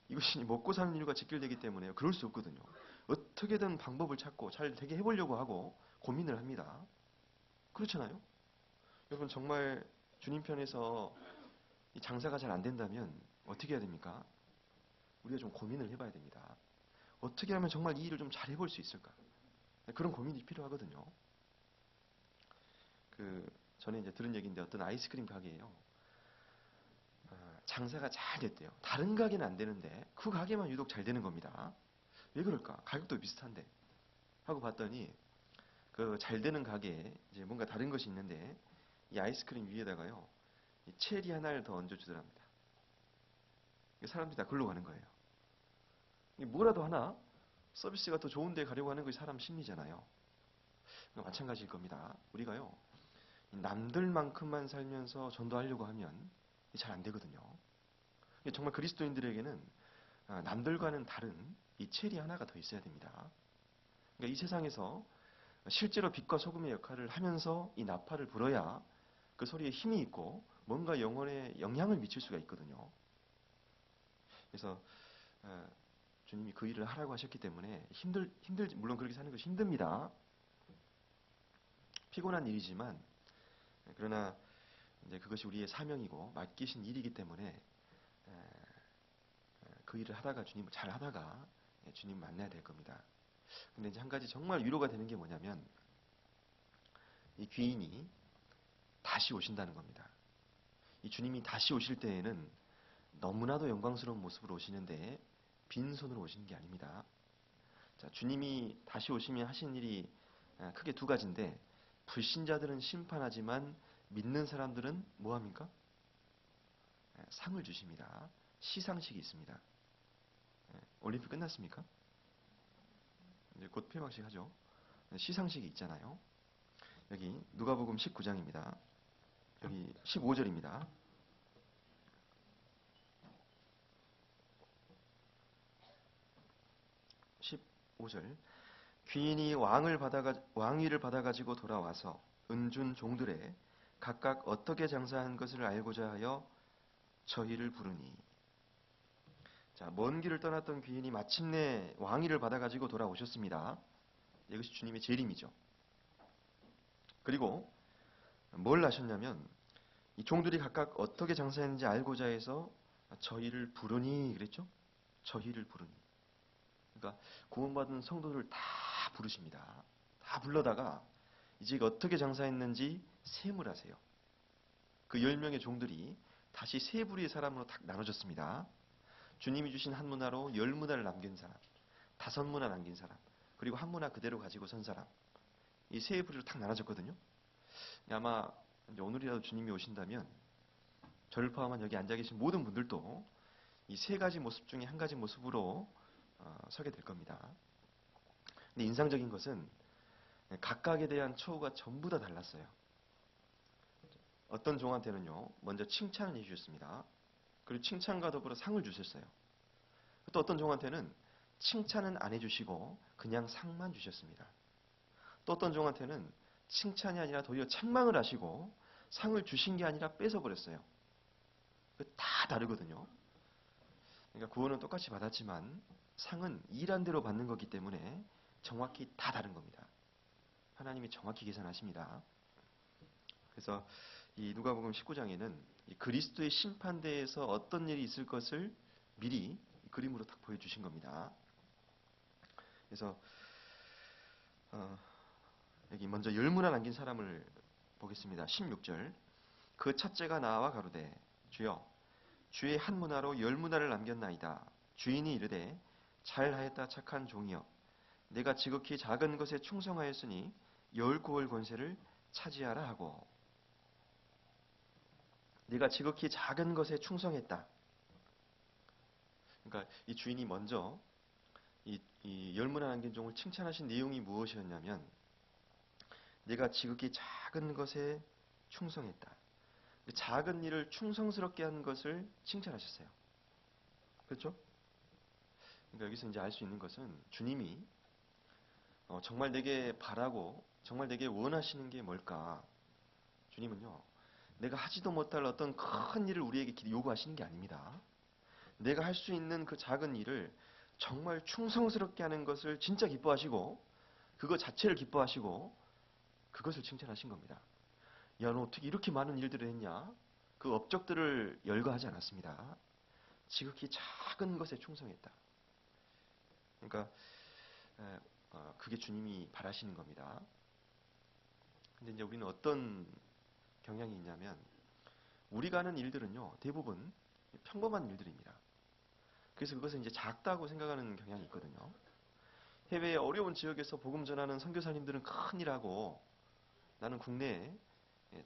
이것이 먹고 사는 이유가 직결되기 때문에요. 그럴 수 없거든요. 어떻게든 방법을 찾고 잘 되게 해보려고 하고 고민을 합니다. 그렇잖아요? 여러분 정말 주님 편에서 이 장사가 잘 안 된다면 어떻게 해야 됩니까? 우리가 좀 고민을 해봐야 됩니다. 어떻게 하면 정말 이 일을 좀 잘 해볼 수 있을까? 그런 고민이 필요하거든요. 전에 이제 들은 얘기인데 어떤 아이스크림 가게예요. 장사가 잘 됐대요. 다른 가게는 안 되는데 그 가게만 유독 잘 되는 겁니다. 왜 그럴까? 가격도 비슷한데 하고 봤더니 그 잘 되는 가게에 이제 뭔가 다른 것이 있는데 이 아이스크림 위에다가요 이 체리 하나를 더 얹어주더랍니다. 사람들이 다 글로 가는 거예요. 뭐라도 하나 서비스가 더 좋은 데 가려고 하는 것이 사람 심리잖아요. 마찬가지일 겁니다. 우리가요 남들만큼만 살면서 전도하려고 하면 잘 안 되거든요. 정말 그리스도인들에게는 남들과는 다른 이 체리 하나가 더 있어야 됩니다. 그러니까 이 세상에서 실제로 빛과 소금의 역할을 하면서 이 나팔을 불어야 그 소리에 힘이 있고 뭔가 영혼에 영향을 미칠 수가 있거든요. 그래서 주님이 그 일을 하라고 하셨기 때문에 물론 그렇게 사는 것이 힘듭니다. 피곤한 일이지만 그러나 이제 그것이 우리의 사명이고 맡기신 일이기 때문에 그 일을 하다가 주님을 잘 하다가 주님 만나야 될 겁니다. 근데 이제 한 가지 정말 위로가 되는 게 뭐냐면 이 귀인이 다시 오신다는 겁니다. 이 주님이 다시 오실 때에는 너무나도 영광스러운 모습으로 오시는데 빈손으로 오시는 게 아닙니다. 자, 주님이 다시 오시면 하신 일이 크게 두 가지인데 불신자들은 심판하지만 믿는 사람들은 뭐 합니까? 상을 주십니다. 시상식이 있습니다. 올림픽 끝났습니까? 이제 곧 폐막식 하죠. 시상식이 있잖아요. 여기 누가복음 19장입니다. 여기 15절입니다. 15절. 귀인이 왕위를 받아가지고 돌아와서 은준 종들의 각각 어떻게 장사한 것을 알고자 하여 저희를 부르니. 자, 먼 길을 떠났던 귀인이 마침내 왕위를 받아가지고 돌아오셨습니다. 이것이 주님의 재림이죠. 그리고 뭘 하셨냐면 이 종들이 각각 어떻게 장사했는지 알고자 해서 저희를 부르니 그랬죠? 저희를 부르니. 그러니까 구원받은 성도들 다 부르십니다. 다 불러다가 이제 어떻게 장사했는지 세물하세요. 그 10명의 종들이 다시 세 부류의 사람으로 딱 나눠졌습니다. 주님이 주신 한 문화로 10문화를 남긴 사람, 5문화 남긴 사람, 그리고 한 문화 그대로 가지고 선 사람. 이 세 부류로 딱 나눠졌거든요. 아마 이제 오늘이라도 주님이 오신다면 저를 포함한 여기 앉아 계신 모든 분들도 이 세 가지 모습 중에 한 가지 모습으로 서게 될 겁니다. 근데 인상적인 것은 각각에 대한 처우가 전부 다 달랐어요. 어떤 종한테는요, 먼저 칭찬을 해주셨습니다. 그리고 칭찬과 더불어 상을 주셨어요. 또 어떤 종한테는 칭찬은 안 해주시고 그냥 상만 주셨습니다. 또 어떤 종한테는 칭찬이 아니라 도리어 책망을 하시고 상을 주신 게 아니라 뺏어버렸어요. 다 다르거든요. 그러니까 구원은 똑같이 받았지만 상은 일한 대로 받는 거기 때문에 정확히 다 다른 겁니다. 하나님이 정확히 계산하십니다. 그래서 이 누가복음 19장에는 이 그리스도의 심판대에서 어떤 일이 있을 것을 미리 그림으로 딱 보여주신 겁니다. 그래서 여기 먼저 10문화 남긴 사람을 보겠습니다. 16절. 그 첫째가 나와 가로되 주여 주의 한 문화로 10문화를 남겼나이다. 주인이 이르되 잘하였다 착한 종이여 내가 지극히 작은 것에 충성하였으니 10고을 권세를 차지하라 하고. 네가 지극히 작은 것에 충성했다. 그러니까 이 주인이 먼저 이 10문화 남긴 종을 칭찬하신 내용이 무엇이었냐면 네가 지극히 작은 것에 충성했다. 작은 일을 충성스럽게 한 것을 칭찬하셨어요. 그렇죠? 그러니까 여기서 이제 알 수 있는 것은 주님이 정말 내게 바라고 정말 내게 원하시는 게 뭘까? 주님은요, 내가 하지도 못할 어떤 큰 일을 우리에게 요구하시는 게 아닙니다. 내가 할 수 있는 그 작은 일을 정말 충성스럽게 하는 것을 진짜 기뻐하시고, 그거 자체를 기뻐하시고, 그것을 칭찬하신 겁니다. 야, 너 어떻게 이렇게 많은 일들을 했냐? 그 업적들을 열거하지 않았습니다. 지극히 작은 것에 충성했다. 그러니까 그게 주님이 바라시는 겁니다. 근데 이제 우리는 어떤 경향이 있냐면, 우리가 하는 일들은요, 대부분 평범한 일들입니다. 그래서 그것을 이제 작다고 생각하는 경향이 있거든요. 해외의 어려운 지역에서 복음 전하는 선교사님들은 큰 일하고, 나는 국내에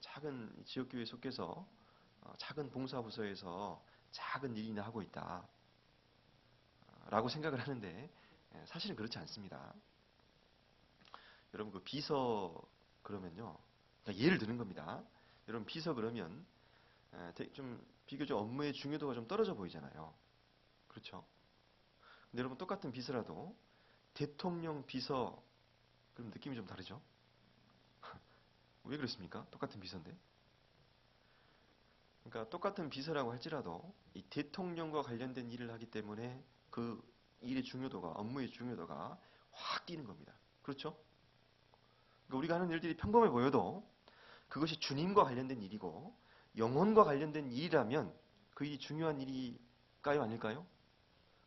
작은 지역교회에 속해서 작은 봉사부서에서 작은 일이나 하고 있다 라고 생각을 하는데, 사실은 그렇지 않습니다. 여러분, 그 비서 그러면요, 그러니까 예를 드는 겁니다. 여러분, 비서 그러면 좀 비교적 업무의 중요도가 좀 떨어져 보이잖아요. 그렇죠? 근데 여러분, 똑같은 비서라도 대통령 비서, 그럼 느낌이 좀 다르죠? 왜 그렇습니까? 똑같은 비서인데. 그러니까 똑같은 비서라고 할지라도 이 대통령과 관련된 일을 하기 때문에 그 일의 중요도가, 업무의 중요도가 확 뛰는 겁니다. 그렇죠? 그러니까 우리가 하는 일들이 평범해 보여도 그것이 주님과 관련된 일이고 영혼과 관련된 일이라면 그 일이 중요한 일일까요? 아닐까요?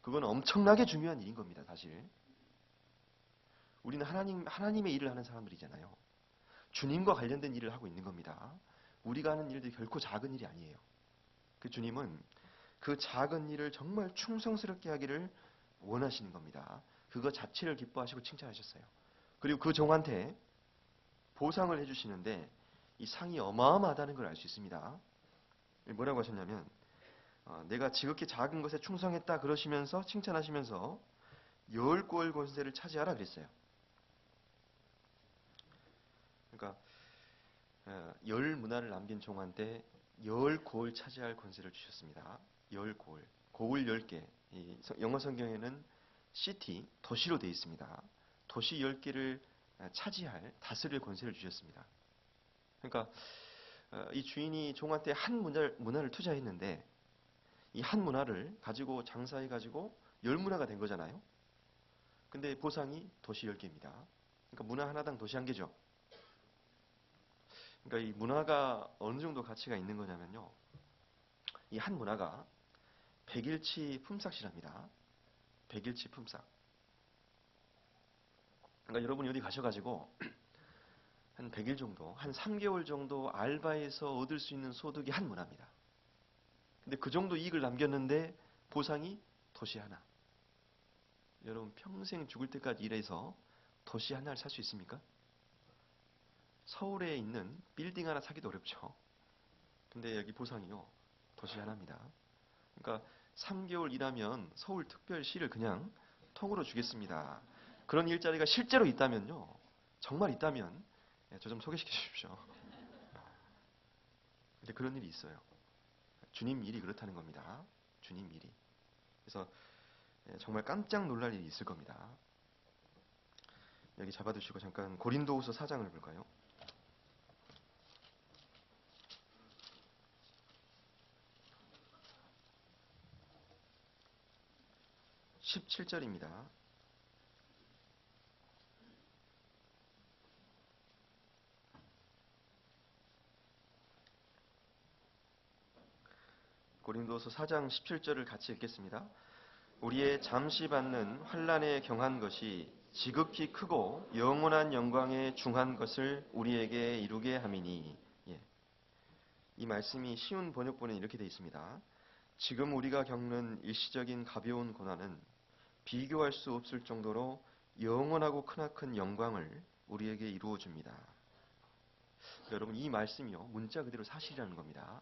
그건 엄청나게 중요한 일인 겁니다, 사실. 우리는 하나님의 일을 하는 사람들이잖아요. 주님과 관련된 일을 하고 있는 겁니다. 우리가 하는 일들이 결코 작은 일이 아니에요. 그 주님은 그 작은 일을 정말 충성스럽게 하기를 원하시는 겁니다. 그거 자체를 기뻐하시고 칭찬하셨어요. 그리고 그 종한테 보상을 해주시는데 이 상이 어마어마하다는 걸 알 수 있습니다. 뭐라고 하셨냐면 내가 지극히 작은 것에 충성했다 그러시면서 칭찬하시면서 열 골 권세를 차지하라 그랬어요. 그러니까 열 문화를 남긴 종한테 열 골 차지할 권세를 주셨습니다. 열 골, 고을 10개. 영어 성경에는 시티, 도시로 되어 있습니다. 도시 10개를 차지할, 다스릴 권세를 주셨습니다. 그러니까 이 주인이 종한테 한 문화를 투자했는데 이 한 문화를 가지고 장사해가지고 열 문화가 된 거잖아요. 근데 보상이 도시 10개입니다. 그러니까 문화 하나당 도시 한 개죠. 그러니까 이 문화가 어느 정도 가치가 있는 거냐면요. 이 한 문화가 백일치 품삯이랍니다. 백일치 품삯. 그러니까 여러분이 어디 가셔가지고 한 100일 정도, 한 3개월 정도 알바해서 얻을 수 있는 소득이 한 문화입니다. 근데 그 정도 이익을 남겼는데 보상이 도시 하나. 여러분 평생 죽을 때까지 일해서 도시 하나를 살 수 있습니까? 서울에 있는 빌딩 하나 사기도 어렵죠. 근데 여기 보상이요. 도시 하나입니다. 그러니까 3개월 일하면 서울특별시를 그냥 통으로 주겠습니다. 그런 일자리가 실제로 있다면요. 정말 있다면 저 좀 소개시켜 주십시오. 근데 그런 일이 있어요. 주님 일이 그렇다는 겁니다. 주님 일이. 그래서 정말 깜짝 놀랄 일이 있을 겁니다. 여기 잡아두시고 잠깐 고린도후서 4장을 볼까요? 17절입니다. 고린도서 4장 17절을 같이 읽겠습니다. 우리의 잠시 받는 환난에 경한 것이 지극히 크고 영원한 영광에 중한 것을 우리에게 이루게 함이니. 예. 이 말씀이 쉬운 번역본에 이렇게 되어 있습니다. 지금 우리가 겪는 일시적인 가벼운 고난은 비교할 수 없을 정도로 영원하고 크나큰 영광을 우리에게 이루어 줍니다. 그러니까 여러분 이 말씀이요 문자 그대로 사실이라는 겁니다.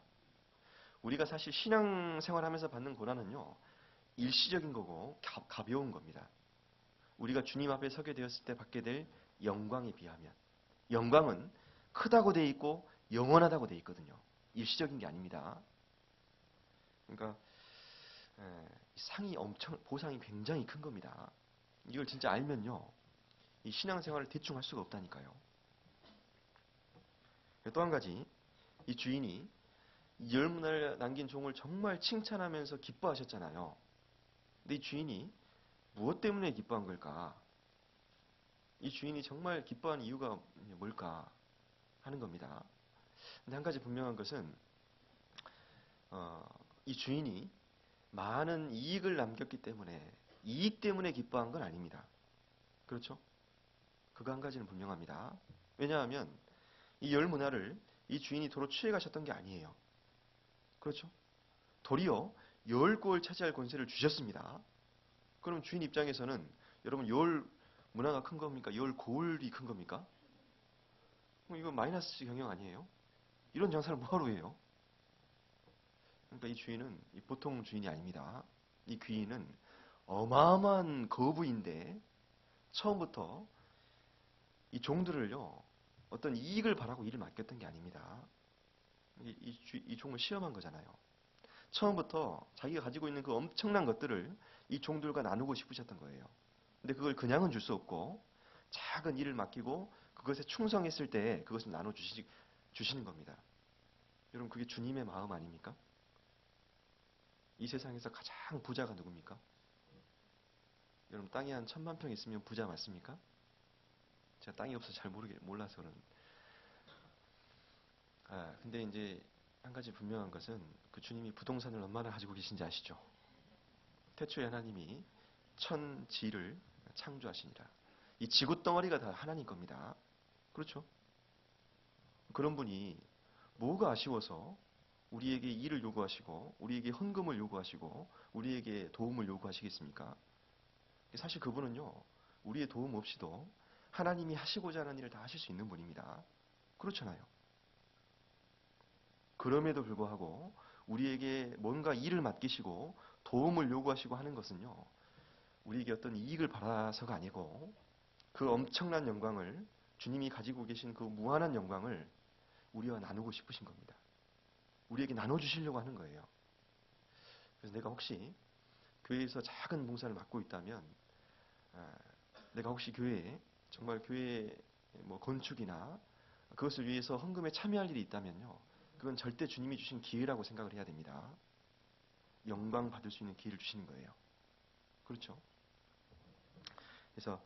우리가 사실 신앙생활하면서 받는 고난은요 일시적인 거고 가벼운 겁니다. 우리가 주님 앞에 서게 되었을 때 받게 될 영광에 비하면 영광은 크다고 돼 있고 영원하다고 돼 있거든요. 일시적인 게 아닙니다. 그러니까 상이 보상이 굉장히 큰 겁니다. 이걸 진짜 알면요 이 신앙생활을 대충 할 수가 없다니까요. 또 한 가지, 이 주인이 열 문화를 남긴 종을 정말 칭찬하면서 기뻐하셨잖아요. 근데 이 주인이 무엇 때문에 기뻐한 걸까? 이 주인이 정말 기뻐한 이유가 뭘까 하는 겁니다. 근데 한 가지 분명한 것은 이 주인이 많은 이익을 남겼기 때문에 이익 때문에 기뻐한 건 아닙니다. 그렇죠? 그거 한 가지는 분명합니다. 왜냐하면 이 열 문화를 이 주인이 도로 취해 가셨던 게 아니에요. 그렇죠? 도리어 열 골 차지할 권세를 주셨습니다. 그럼 주인 입장에서는 여러분 열 문화가 큰 겁니까? 열 골이 큰 겁니까? 이거 마이너스 경영 아니에요? 이런 장사를 뭐하러 해요? 그러니까 이 주인은 보통 주인이 아닙니다. 이 귀인은 어마어마한 거부인데 처음부터 이 종들을요 어떤 이익을 바라고 일을 맡겼던 게 아닙니다. 이 종을 시험한 거잖아요. 처음부터 자기가 가지고 있는 그 엄청난 것들을 이 종들과 나누고 싶으셨던 거예요. 근데 그걸 그냥은 줄 수 없고 작은 일을 맡기고 그것에 충성했을 때 그것을 주시는 겁니다. 여러분 그게 주님의 마음 아닙니까? 이 세상에서 가장 부자가 누굽니까? 여러분 땅이 한 1000만 평 있으면 부자 맞습니까? 제가 땅이 없어서 잘 몰라서 그런. 근데 이제 한 가지 분명한 것은 그 주님이 부동산을 얼마나 가지고 계신지 아시죠? 태초에 하나님이 천지를 창조하시니라. 이 지구 덩어리가 다 하나님 겁니다. 그렇죠? 그런 분이 뭐가 아쉬워서 우리에게 일을 요구하시고 우리에게 헌금을 요구하시고 우리에게 도움을 요구하시겠습니까? 사실 그분은요. 우리의 도움 없이도 하나님이 하시고자 하는 일을 다 하실 수 있는 분입니다. 그렇잖아요. 그럼에도 불구하고 우리에게 뭔가 일을 맡기시고 도움을 요구하시고 하는 것은요. 우리에게 어떤 이익을 바라서가 아니고 그 엄청난 영광을 주님이 가지고 계신 그 무한한 영광을 우리와 나누고 싶으신 겁니다. 우리에게 나눠주시려고 하는 거예요. 그래서 내가 혹시 교회에서 작은 봉사를 맡고 있다면 내가 혹시 교회에 정말 교회 뭐 건축이나 그것을 위해서 헌금에 참여할 일이 있다면요. 그건 절대 주님이 주신 기회라고 생각을 해야 됩니다. 영광 받을 수 있는 기회를 주시는 거예요. 그렇죠? 그래서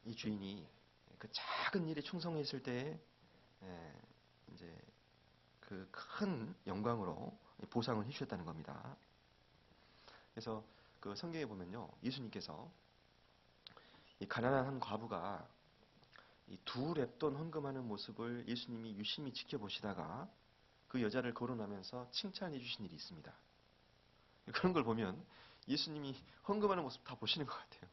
이 주인이 그 작은 일에 충성했을 때 이제 그 큰 영광으로 보상을 해주셨다는 겁니다. 그래서 그 성경에 보면요, 예수님께서 이 가난한 한 과부가 이 두 렙돈 헌금하는 모습을 예수님이 유심히 지켜보시다가 그 여자를 거론하면서 칭찬해 주신 일이 있습니다. 그런 걸 보면 예수님이 헌금하는 모습 다 보시는 것 같아요.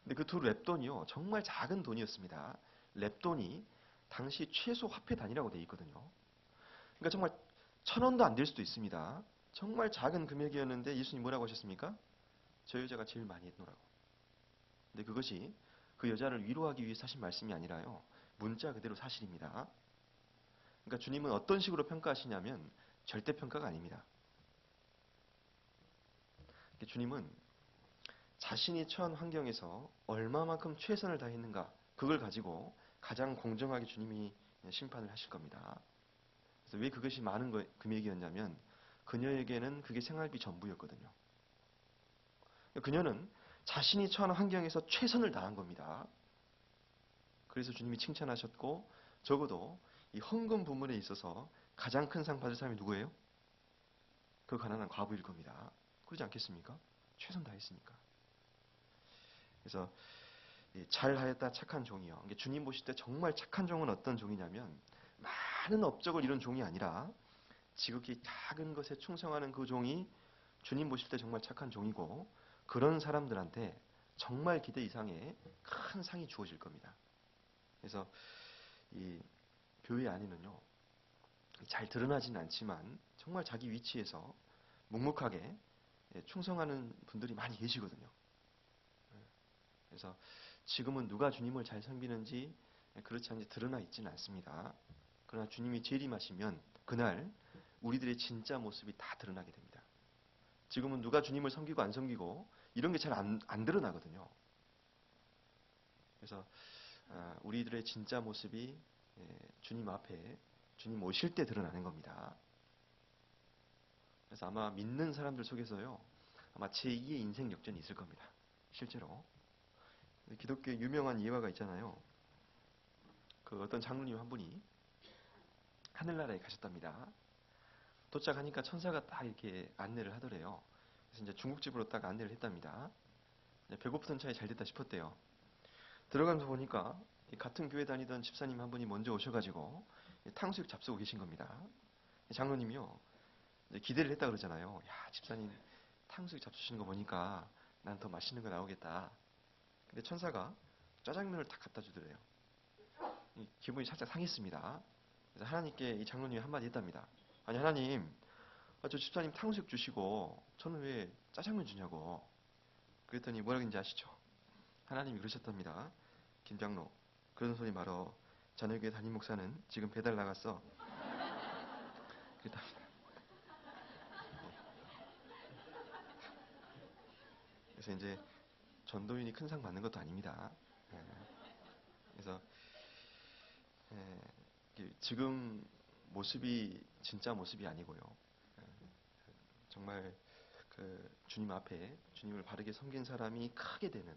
근데 그 두 렙돈이요, 정말 작은 돈이었습니다. 렙돈이 당시 최소 화폐 단위라고 되어 있거든요. 그러니까 정말 1000원도 안 될 수도 있습니다. 정말 작은 금액이었는데 예수님 뭐라고 하셨습니까? 저 여자가 제일 많이 했노라고. 근데 그것이 그 여자를 위로하기 위해서 하신 말씀이 아니라요. 문자 그대로 사실입니다. 그러니까 주님은 어떤 식으로 평가하시냐면 절대평가가 아닙니다. 주님은 자신이 처한 환경에서 얼마만큼 최선을 다했는가 그걸 가지고 가장 공정하게 주님이 심판을 하실 겁니다. 그래서 왜 그것이 많은 금액이었냐면 그녀에게는 그게 생활비 전부였거든요. 그녀는 자신이 처한 환경에서 최선을 다한 겁니다. 그래서 주님이 칭찬하셨고 적어도 이 헌금 부문에 있어서 가장 큰 상 받을 사람이 누구예요? 그 가난한 과부일 겁니다. 그러지 않겠습니까? 최선 다했으니까. 그래서 잘하였다 착한 종이요. 주님 보실 때 정말 착한 종은 어떤 종이냐면 많은 업적을 이룬 종이 아니라 지극히 작은 것에 충성하는 그 종이 주님 보실 때 정말 착한 종이고 그런 사람들한테 정말 기대 이상의 큰 상이 주어질 겁니다. 그래서 이 교회 안에는요. 잘 드러나지는 않지만 정말 자기 위치에서 묵묵하게 충성하는 분들이 많이 계시거든요. 그래서 지금은 누가 주님을 잘 섬기는지 그렇지 않은지 드러나 있지는 않습니다. 그러나 주님이 재림하시면 그날 우리들의 진짜 모습이 다 드러나게 됩니다. 지금은 누가 주님을 섬기고 안 섬기고 이런 게 잘 안 드러나거든요. 그래서 우리들의 진짜 모습이 주님 앞에 주님 오실 때 드러나는 겁니다. 그래서 아마 믿는 사람들 속에서요, 아마 제2의 인생 역전이 있을 겁니다. 실제로. 기독교에 유명한 예화가 있잖아요. 그 어떤 장로님 한 분이 하늘나라에 가셨답니다. 도착하니까 천사가 딱 이렇게 안내를 하더래요. 그래서 이제 중국집으로 딱 안내를 했답니다. 배고프던 차에 잘 됐다 싶었대요. 들어가면서 보니까 같은 교회 다니던 집사님 한 분이 먼저 오셔가지고 탕수육 잡수고 계신 겁니다. 장로님이요, 기대를 했다 그러잖아요. 야, 집사님 탕수육 잡수시는 거 보니까 난 더 맛있는 거 나오겠다. 근데 천사가 짜장면을 딱 갖다 주더래요. 기분이 살짝 상했습니다. 그래서 하나님께 이 장로님이 한마디 했답니다. 아니 하나님, 저 집사님 탕수육 주시고 저는 왜 짜장면 주냐고. 그랬더니 뭐라 그랬는지 아시죠? 하나님이 그러셨답니다. 김장로, 그런 소리 말어. 자네 교회 담임 목사는 지금 배달 나갔어. 그랬답니다. 그래서 이제 전도인이 큰 상 받는 것도 아닙니다. 예. 그래서 지금 모습이 진짜 모습이 아니고요. 예. 정말 그 주님 앞에 주님을 바르게 섬긴 사람이 크게 되는,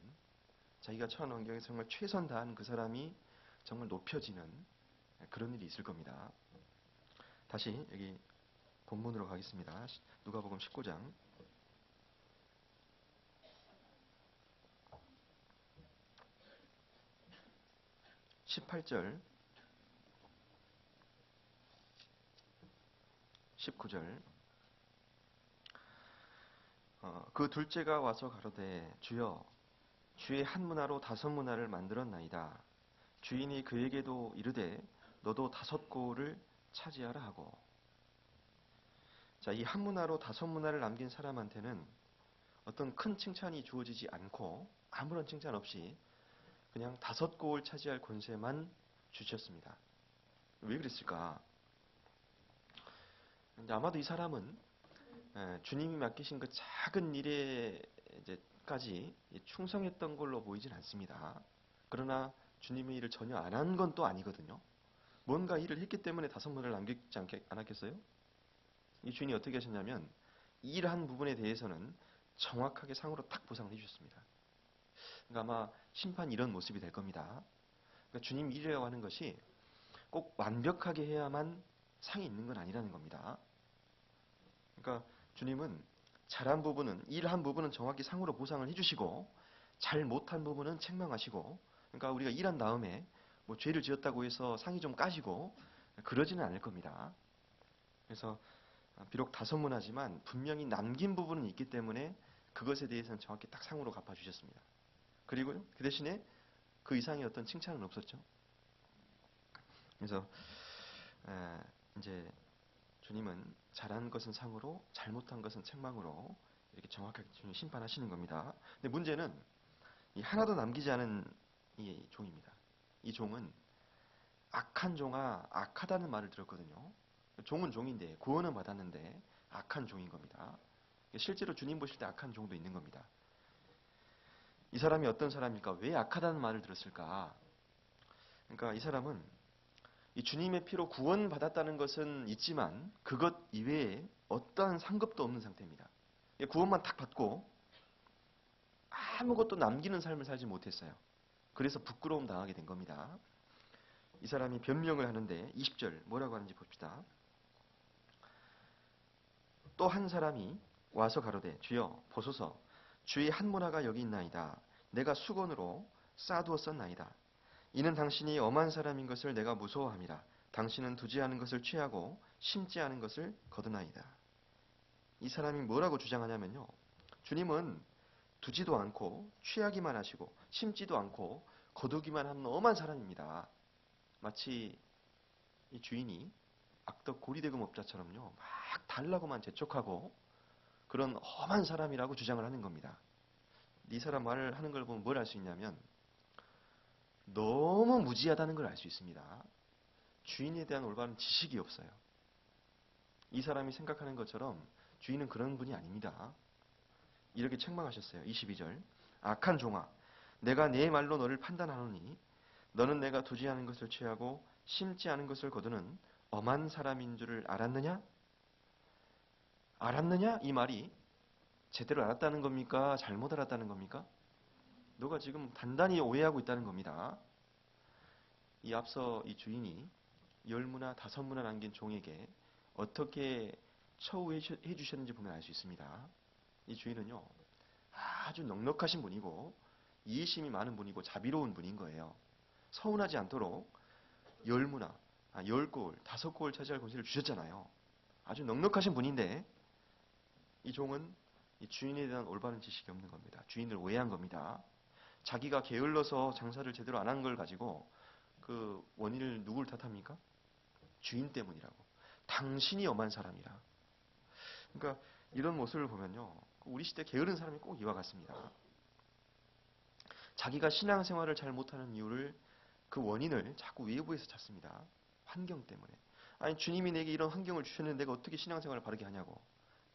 자기가 처한 환경에서 정말 최선 다한 그 사람이 정말 높여지는 그런 일이 있을 겁니다. 다시 여기 본문으로 가겠습니다. 누가복음 19장 18절 19절. 그 둘째가 와서 가로되 주여 주의 한 문화로 5문화를 만들었나이다. 주인이 그에게도 이르되 너도 5고를 차지하라 하고. 자, 이 한 문화로 5문화를 남긴 사람한테는 어떤 큰 칭찬이 주어지지 않고 아무런 칭찬 없이 그냥 5고를 차지할 권세만 주셨습니다. 왜 그랬을까? 아마도 이 사람은 주님이 맡기신 그 작은 일에 이제까지 충성했던 걸로 보이진 않습니다. 그러나 주님의 일을 전혀 안 한 건 또 아니거든요. 뭔가 일을 했기 때문에 5문을 남기지 않았겠어요? 이 주인이 어떻게 하셨냐면 일한 부분에 대해서는 정확하게 상으로 딱 보상을 해주셨습니다. 그러니까 아마 심판이 이런 모습이 될 겁니다. 그러니까 주님 일이라고 하는 것이 꼭 완벽하게 해야만 상이 있는 건 아니라는 겁니다. 그러니까 주님은 잘한 부분은, 일한 부분은 정확히 상으로 보상을 해주시고 잘 못한 부분은 책망하시고, 그러니까 우리가 일한 다음에 뭐 죄를 지었다고 해서 상이 좀 까지고 그러지는 않을 겁니다. 그래서 비록 5문화지만 분명히 남긴 부분은 있기 때문에 그것에 대해서는 정확히 딱 상으로 갚아주셨습니다. 그리고 그 대신에 그 이상의 어떤 칭찬은 없었죠. 그래서 이제 주님은 잘한 것은 상으로, 잘못한 것은 책망으로 이렇게 정확하게 심판하시는 겁니다. 근데 문제는 이 하나도 남기지 않은 이 종입니다. 이 종은 악한 종아, 악하다는 말을 들었거든요. 종은 종인데 구원은 받았는데 악한 종인 겁니다. 실제로 주님 보실 때 악한 종도 있는 겁니다. 이 사람이 어떤 사람일까? 왜 악하다는 말을 들었을까? 그러니까 이 사람은 이 주님의 피로 구원받았다는 것은 있지만 그것 이외에 어떠한 상급도 없는 상태입니다. 구원만 탁 받고 아무것도 남기는 삶을 살지 못했어요. 그래서 부끄러움 당하게 된 겁니다. 이 사람이 변명을 하는데 20절 뭐라고 하는지 봅시다. 또 한 사람이 와서 가로되 주여 보소서 주의 한 문화가 여기 있나이다. 내가 수건으로 싸두었었나이다. 이는 당신이 엄한 사람인 것을 내가 무서워함이라. 당신은 두지 않은 것을 취하고 심지 않은 것을 거두나이다. 이 사람이 뭐라고 주장하냐면요, 주님은 두지도 않고 취하기만 하시고 심지도 않고 거두기만 하는 엄한 사람입니다. 마치 이 주인이 악덕 고리대금업자처럼요, 막 달라고만 재촉하고 그런 험한 사람이라고 주장을 하는 겁니다. 이 사람 말을 하는 걸 보면 뭘 알 수 있냐면 너무 무지하다는 걸 알 수 있습니다. 주인에 대한 올바른 지식이 없어요. 이 사람이 생각하는 것처럼 주인은 그런 분이 아닙니다. 이렇게 책망하셨어요. 22절 악한 종아, 내가 내 말로 너를 판단하노니 너는 내가 두지 않은 것을 취하고 심지 않은 것을 거두는 엄한 사람인 줄을 알았느냐? 알았느냐? 이 말이 제대로 알았다는 겁니까? 잘못 알았다는 겁니까? 너가 지금 단단히 오해하고 있다는 겁니다. 이 앞서 이 주인이 10문화 5문화 남긴 종에게 어떻게 처우해 주셨는지 보면 알 수 있습니다. 이 주인은요, 아주 넉넉하신 분이고 이해심이 많은 분이고 자비로운 분인 거예요. 서운하지 않도록 10문화, 10골, 5골 차지할 권세를 주셨잖아요. 아주 넉넉하신 분인데 이 종은 이 주인에 대한 올바른 지식이 없는 겁니다. 주인을 오해한 겁니다. 자기가 게을러서 장사를 제대로 안 한 걸 가지고 그 원인을 누굴 탓합니까? 주인 때문이라고. 당신이 엄한 사람이라. 그러니까 이런 모습을 보면요. 우리 시대 게으른 사람이 꼭 이와 같습니다. 자기가 신앙생활을 잘 못하는 이유를 그 원인을 자꾸 외부에서 찾습니다. 환경 때문에. 아니 주님이 내게 이런 환경을 주셨는데 내가 어떻게 신앙생활을 바르게 하냐고.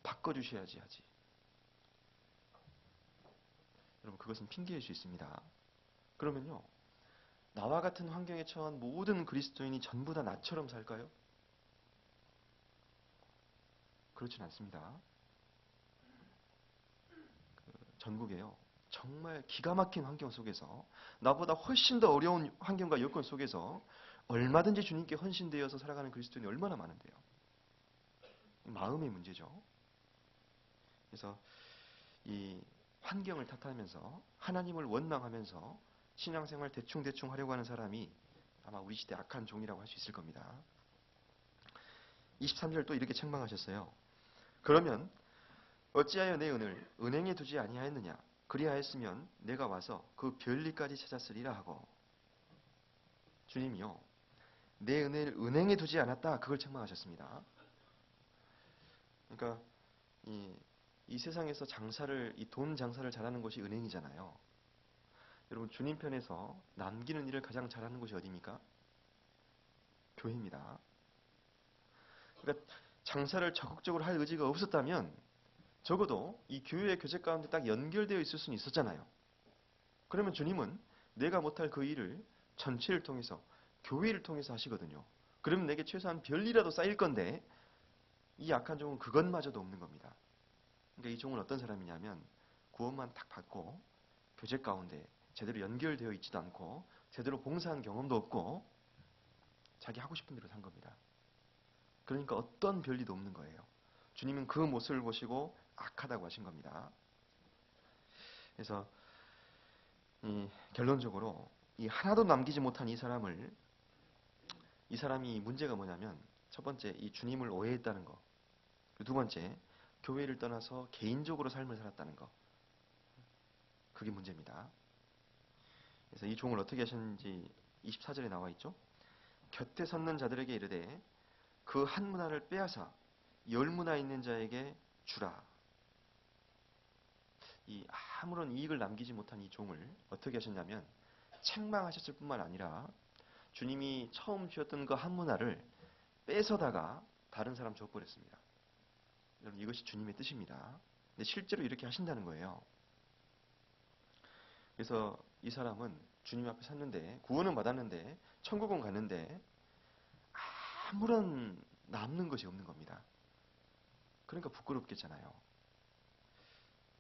바꿔주셔야지 하지. 여러분 그것은 핑계일 수 있습니다. 그러면요. 나와 같은 환경에 처한 모든 그리스도인이 전부 다 나처럼 살까요? 그렇진 않습니다. 전국에요. 정말 기가 막힌 환경 속에서 나보다 훨씬 더 어려운 환경과 여건 속에서 얼마든지 주님께 헌신되어서 살아가는 그리스도인이 얼마나 많은데요. 마음의 문제죠. 그래서 이 환경을 탓하면서 하나님을 원망하면서 신앙생활 대충대충 하려고 하는 사람이 아마 우리 시대 악한 종이라고 할 수 있을 겁니다. 23절 또 이렇게 책망하셨어요. 그러면 어찌하여 내 은을 은행에 두지 아니하였느냐? 그리하였으면 내가 와서 그 별리까지 찾았으리라 하고. 주님이요. 내 은혜를 은행에 두지 않았다. 그걸 책망하셨습니다. 그러니까 이 세상에서 장사를 이 돈 장사를 잘하는 곳이 은행이잖아요. 여러분 주님 편에서 남기는 일을 가장 잘하는 곳이 어디입니까? 교회입니다. 그러니까 장사를 적극적으로 할 의지가 없었다면 적어도 이 교회의 교제 가운데 딱 연결되어 있을 수는 있었잖아요. 그러면 주님은 내가 못할 그 일을 전체를 통해서 교회를 통해서 하시거든요. 그러면 내게 최소한 별이라도 쌓일 건데 이 약한 종은 그것마저도 없는 겁니다. 그러니까 이 종은 어떤 사람이냐면 구원만 딱 받고 교제 가운데 제대로 연결되어 있지도 않고 제대로 봉사한 경험도 없고 자기 하고 싶은 대로 산 겁니다. 그러니까 어떤 별일도 없는 거예요. 주님은 그 모습을 보시고 악하다고 하신 겁니다. 그래서 결론적으로 이 하나도 남기지 못한 이 사람이 문제가 뭐냐면 첫 번째 이 주님을 오해했다는 거. 두 번째 교회를 떠나서 개인적으로 삶을 살았다는 거. 그게 문제입니다. 그래서 이 종을 어떻게 하셨는지 24절에 나와 있죠. 곁에 섰는 자들에게 이르되 그 한 문화를 빼앗아 10문화 있는 자에게 주라. 이 아무런 이익을 남기지 못한 이 종을 어떻게 하셨냐면 책망하셨을 뿐만 아니라 주님이 처음 주셨던 그 한 문화를 뺏어다가 다른 사람 줘버렸습니다. 여러분 이것이 주님의 뜻입니다. 근데 실제로 이렇게 하신다는 거예요. 그래서 이 사람은 주님 앞에 섰는데 구원은 받았는데 천국은 갔는데 아무런 남는 것이 없는 겁니다. 그러니까 부끄럽겠잖아요.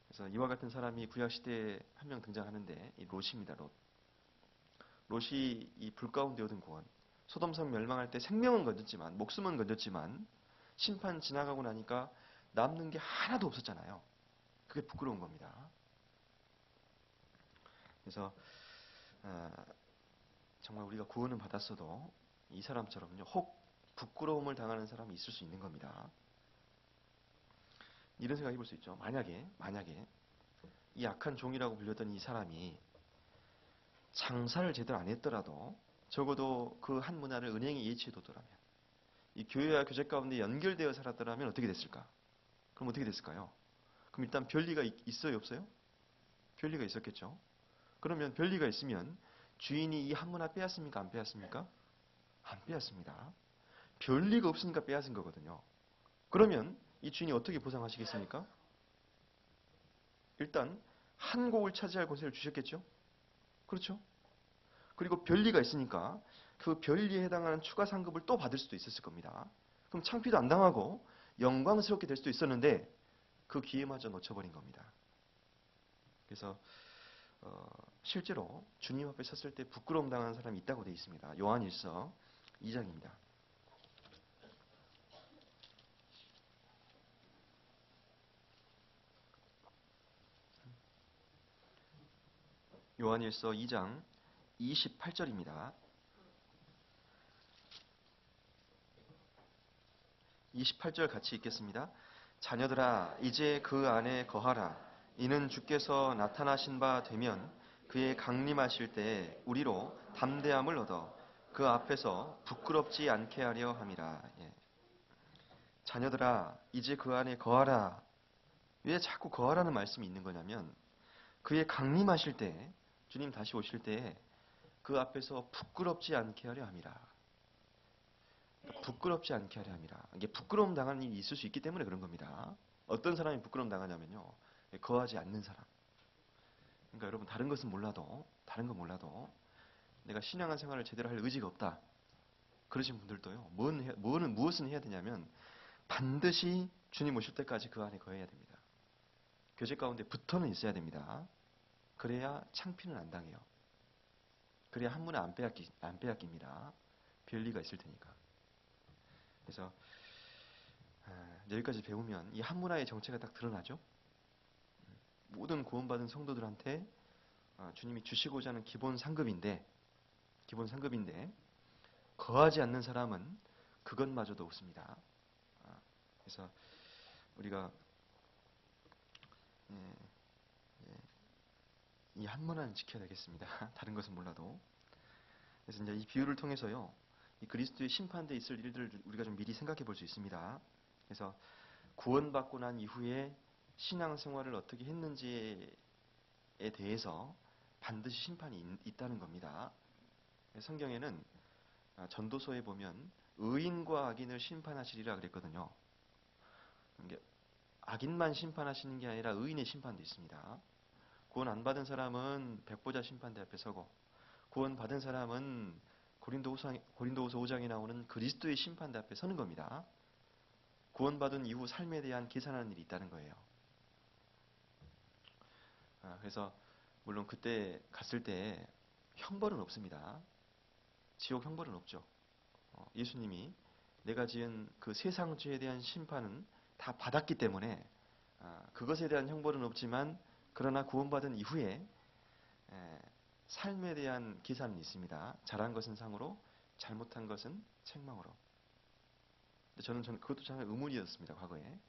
그래서 이와 같은 사람이 구약 시대에 한 명 등장하는데 이 롯입니다. 롯. 롯이 이 불 가운데 얻은 구원. 소돔성 멸망할 때 생명은 건졌지만 목숨은 건졌지만 심판 지나가고 나니까 남는 게 하나도 없었잖아요. 그게 부끄러운 겁니다. 그래서 정말 우리가 구원은 받았어도 이 사람처럼요. 혹 부끄러움을 당하는 사람이 있을 수 있는 겁니다. 이런 생각 해볼 수 있죠. 만약에 이 악한 종이라고 불렸던 이 사람이 장사를 제대로 안 했더라도 적어도 그 한 문화를 은행에 예치해뒀더라면 이 교회와 교제 가운데 연결되어 살았더라면 어떻게 됐을까? 그럼 어떻게 됐을까요? 그럼 일단 별리가 있어요 없어요? 별리가 있었겠죠. 그러면 별리가 있으면 주인이 이 한 문화 빼앗습니까? 안 빼앗습니까? 안 빼앗습니다. 별리가 없으니까 빼앗은 거거든요. 그러면 이 주인이 어떻게 보상하시겠습니까? 일단 한 곡을 차지할 권세를 주셨겠죠? 그렇죠? 그리고 별리가 있으니까 그 별리에 해당하는 추가 상급을 또 받을 수도 있었을 겁니다. 그럼 창피도 안 당하고 영광스럽게 될 수도 있었는데 그 기회마저 놓쳐버린 겁니다. 그래서 실제로 주님 앞에 섰을 때 부끄러움 당하는 사람이 있다고 되어 있습니다. 요한일서 2장입니다. 요한일서 2장 28절입니다. 28절 같이 읽겠습니다. 자녀들아 이제 그 안에 거하라. 이는 주께서 나타나신 바 되면 그의 강림하실 때에 우리로 담대함을 얻어 그 앞에서 부끄럽지 않게 하려 함이라. 예. 자녀들아 이제 그 안에 거하라. 왜 자꾸 거하라는 말씀이 있는 거냐면 그의 강림하실 때 주님 다시 오실 때에 그 앞에서 부끄럽지 않게 하려 함이라. 부끄럽지 않게 하려 함이라. 이게 부끄러움 당하는 일이 있을 수 있기 때문에 그런 겁니다. 어떤 사람이 부끄러움 당하냐면요. 거하지 않는 사람. 그러니까 여러분 다른 것은 몰라도 다른 건 몰라도 내가 신앙생활을 제대로 할 의지가 없다. 그러신 분들도요. 무엇은 해야 되냐면 반드시 주님 오실 때까지 그 안에 거해야 됩니다. 교제 가운데 붙어는 있어야 됩니다. 그래야 창피는 안 당해요. 그래야 한 문에 안 빼앗깁니다. 별리가 있을 테니까. 그래서 여기까지 배우면 이 한문화의 정체가 딱 드러나죠. 모든 구원받은 성도들한테 주님이 주시고자 하는 기본 상급인데 거하지 않는 사람은 그것마저도 없습니다. 그래서 우리가 이 한문화는 지켜야 되겠습니다. 다른 것은 몰라도. 그래서 이제 이 비유를 통해서요, 이 그리스도의 심판대에 있을 일들을 우리가 좀 미리 생각해 볼 수 있습니다. 그래서 구원받고 난 이후에 신앙생활을 어떻게 했는지에 대해서 반드시 심판이 있다는 겁니다. 성경에는 전도서에 보면 의인과 악인을 심판하시리라 그랬거든요. 악인만 심판하시는 게 아니라 의인의 심판도 있습니다. 구원 안 받은 사람은 백보자 심판대 앞에 서고 구원 받은 사람은 고린도후서 5장에 나오는 그리스도의 심판대 앞에 서는 겁니다. 구원받은 이후 삶에 대한 계산하는 일이 있다는 거예요. 그래서 물론 그때 갔을 때 형벌은 없습니다. 지옥 형벌은 없죠. 예수님이 내가 지은 그 세상 죄에 대한 심판은 다 받았기 때문에 그것에 대한 형벌은 없지만 그러나 구원받은 이후에 삶에 대한 계산은 있습니다. 잘한 것은 상으로, 잘못한 것은 책망으로. 저는 그것도 참 의문이었습니다. 과거에.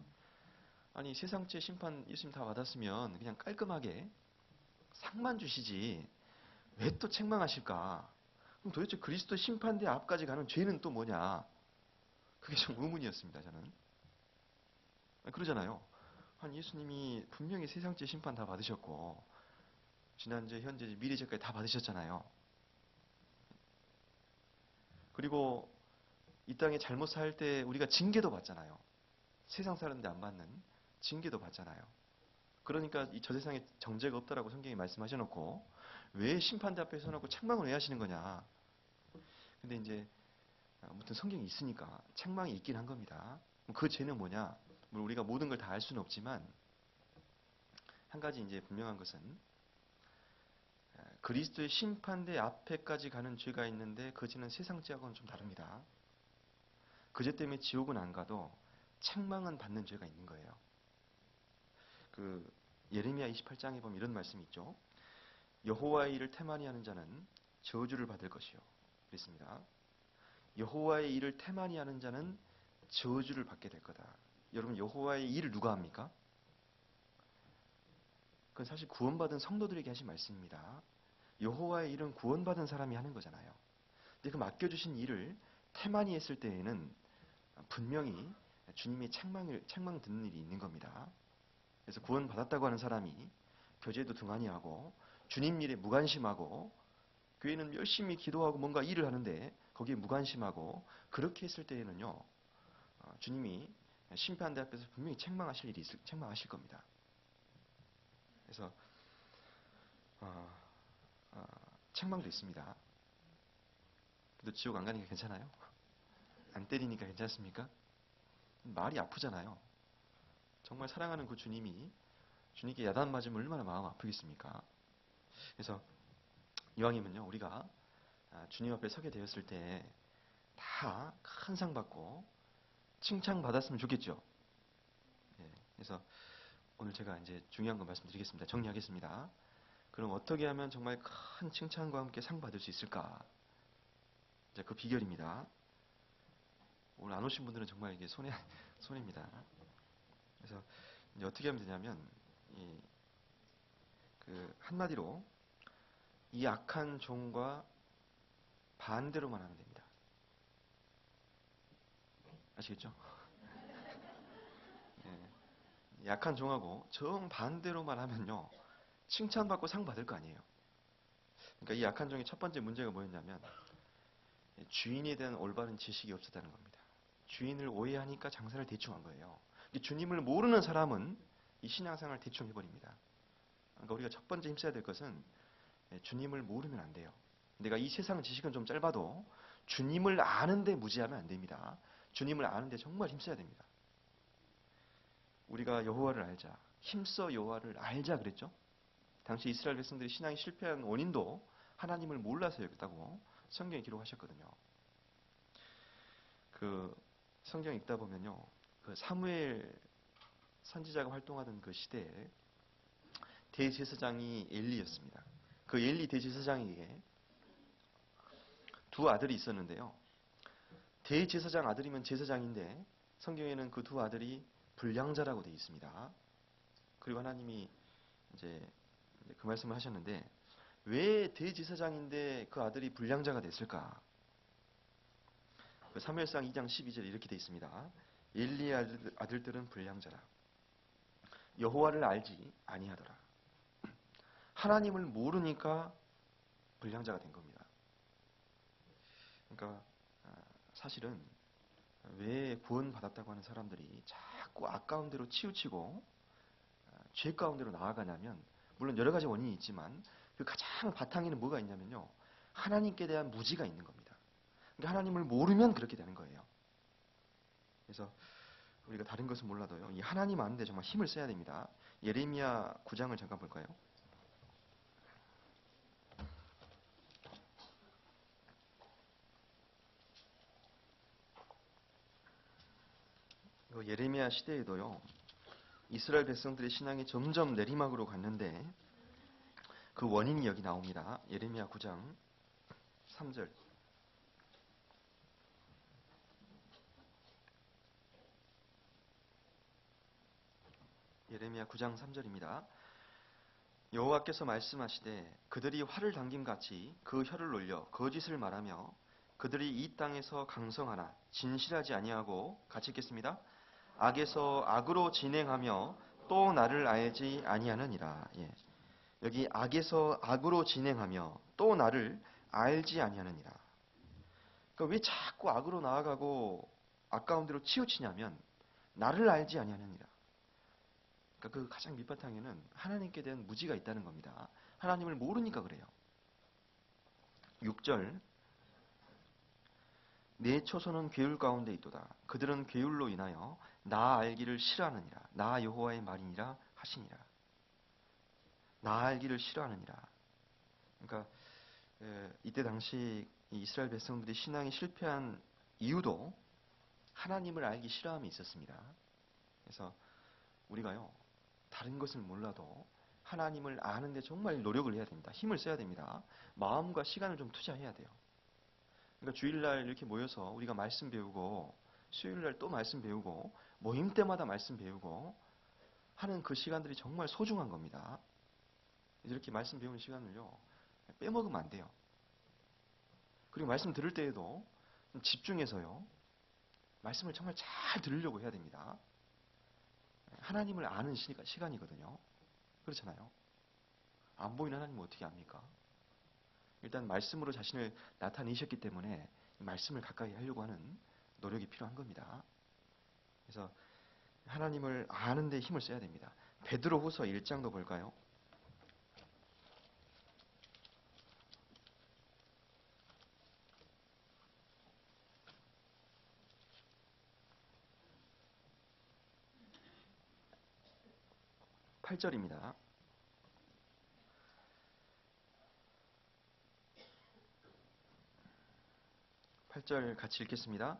아니 세상죄 심판 예수님 다 받았으면 그냥 깔끔하게 상만 주시지 왜 또 책망하실까? 그럼 도대체 그리스도 심판대 앞까지 가는 죄는 또 뭐냐? 그게 좀 의문이었습니다. 저는. 그러잖아요. 한 예수님이 분명히 세상죄 심판 다 받으셨고 지난죄, 현재, 미래죄까지 다 받으셨잖아요. 그리고 이 땅에 잘못 살 때 우리가 징계도 받잖아요. 세상 사는데 안 받는 징계도 받잖아요. 그러니까 이 저 세상에 정죄가 없다라고 성경이 말씀하셔놓고 왜 심판대 앞에 서놓고 책망을 왜 하시는 거냐. 근데 이제 아무튼 성경이 있으니까 책망이 있긴 한 겁니다. 그 죄는 뭐냐? 물론 우리가 모든 걸 다 알 수는 없지만 한 가지 이제 분명한 것은 그리스도의 심판대 앞에까지 가는 죄가 있는데 그 죄는 세상 죄하고는 좀 다릅니다. 그 죄 때문에 지옥은 안 가도 책망은 받는 죄가 있는 거예요. 그 예레미야 28장에 보면 이런 말씀이 있죠. 여호와의 일을 태만히 하는 자는 저주를 받을 것이요. 그랬습니다. 여호와의 일을 태만히 하는 자는 저주를 받게 될 거다. 여러분 여호와의 일을 누가 합니까? 그건 사실 구원받은 성도들에게 하신 말씀입니다. 여호와의 일은 구원받은 사람이 하는 거잖아요. 근데 그 맡겨주신 일을 태만히 했을 때에는 분명히 주님이 책망 듣는 일이 있는 겁니다. 그래서 구원받았다고 하는 사람이 교제도 등한히 하고 주님 일에 무관심하고 교회는 열심히 기도하고 뭔가 일을 하는데 거기에 무관심하고 그렇게 했을 때에는요. 주님이 심판대 앞에서 분명히 책망하실 겁니다. 그래서 책망도 있습니다. 그래도 지옥 안 가니까 괜찮아요? 안 때리니까 괜찮습니까? 말이 아프잖아요. 정말 사랑하는 그 주님이 주님께 야단 맞으면 얼마나 마음 아프겠습니까? 그래서 이왕이면요, 우리가 주님 앞에 서게 되었을 때 다 큰 상 받고 칭찬받았으면 좋겠죠. 예, 그래서 오늘 제가 이제 중요한 거 말씀드리겠습니다. 정리하겠습니다. 그럼 어떻게 하면 정말 큰 칭찬과 함께 상 받을 수 있을까? 이제 그 비결입니다. 오늘 안 오신 분들은 정말 이게 손해입니다. 그래서 이제 어떻게 하면 되냐면, 그 한마디로 이 악한 종과 반대로만 하면 됩니다. 아시겠죠? 예, 약한 종하고 정 반대로만 하면요, 칭찬받고 상 받을 거 아니에요. 그러니까 이 약한 종의 첫 번째 문제가 뭐였냐면 주인에 대한 올바른 지식이 없었다는 겁니다. 주인을 오해하니까 장사를 대충 한 거예요. 주님을 모르는 사람은 이 신앙생활을 대충 해버립니다. 그러니까 우리가 첫 번째 힘써야 될 것은 주님을 모르면 안 돼요. 내가 이 세상 지식은 좀 짧아도 주님을 아는데 무지하면 안 됩니다. 주님을 아는데 정말 힘써야 됩니다. 우리가 여호와를 알자, 힘써 여호와를 알자 그랬죠. 당시 이스라엘 백성들이 신앙이 실패한 원인도 하나님을 몰라서였다고 성경에 기록하셨거든요. 그 성경 읽다 보면요, 그 사무엘 선지자가 활동하던 그 시대에 대제사장이 엘리였습니다. 그 엘리 대제사장에게 두 아들이 있었는데요. 대제사장 아들이면 제사장인데 성경에는 그 두 아들이 불량자라고 되어 있습니다. 그리고 하나님이 이제 그 말씀을 하셨는데 왜 대제사장인데 그 아들이 불량자가 됐을까? 그 사무엘상 2장 12절에 이렇게 되어 있습니다. 엘리의 아들들은 불량자라. 여호와를 알지 아니하더라. 하나님을 모르니까 불량자가 된 겁니다. 그러니까 사실은 왜 구원받았다고 하는 사람들이 자꾸 아까운 대로 치우치고 죄 가운데로 나아가냐면, 물론 여러 가지 원인이 있지만 그 가장 바탕에는 뭐가 있냐면요, 하나님께 대한 무지가 있는 겁니다. 그러니까 하나님을 모르면 그렇게 되는 거예요. 그래서 우리가 다른 것은 몰라도요, 이 하나님 아는데 정말 힘을 써야 됩니다. 예레미야 9장을 잠깐 볼까요? 예레미야 시대에도요, 이스라엘 백성들의 신앙이 점점 내리막으로 갔는데 그 원인이 여기 나옵니다. 예레미야 9장 3절. 예레미야 9장 3절입니다. 여호와께서 말씀하시되 그들이 활을 당김같이 그 혀를 놀려 거짓을 말하며 그들이 이 땅에서 강성하나 진실하지 아니하고 같이 읽겠습니다. 악에서 악으로 진행하며 또 나를 알지 아니하느니라. 예. 여기 악에서 악으로 진행하며 또 나를 알지 아니하느니라. 그러니까 왜 자꾸 악으로 나아가고 악 가운데로 치우치냐면 나를 알지 아니하느니라. 그러니까 그 가장 밑바탕에는 하나님께 대한 무지가 있다는 겁니다. 하나님을 모르니까 그래요. 6절. 내 초소는 괴울 가운데 있도다. 그들은 괴울로 인하여 나 알기를 싫어하느니라. 나 여호와의 말이니라 하시니라. 나 알기를 싫어하느니라. 그러니까 이때 당시 이스라엘 백성들이 신앙이 실패한 이유도 하나님을 알기 싫어함이 있었습니다. 그래서 우리가요, 다른 것을 몰라도 하나님을 아는데 정말 노력을 해야 됩니다. 힘을 써야 됩니다. 마음과 시간을 좀 투자해야 돼요. 그러니까 주일날 이렇게 모여서 우리가 말씀 배우고 수요일날 또 말씀 배우고 모임 때마다 말씀 배우고 하는 그 시간들이 정말 소중한 겁니다. 이렇게 말씀 배우는 시간을요, 빼먹으면 안 돼요. 그리고 말씀 들을 때에도 집중해서요, 말씀을 정말 잘 들으려고 해야 됩니다. 하나님을 아는 시간이거든요. 그렇잖아요. 안 보이는 하나님을 어떻게 압니까? 일단 말씀으로 자신을 나타내셨기 때문에 말씀을 가까이 하려고 하는 노력이 필요한 겁니다. 그래서 하나님을 아는 데 힘을 써야 됩니다. 베드로후서 1장도 볼까요? 8절입니다. 8절 같이 읽겠습니다.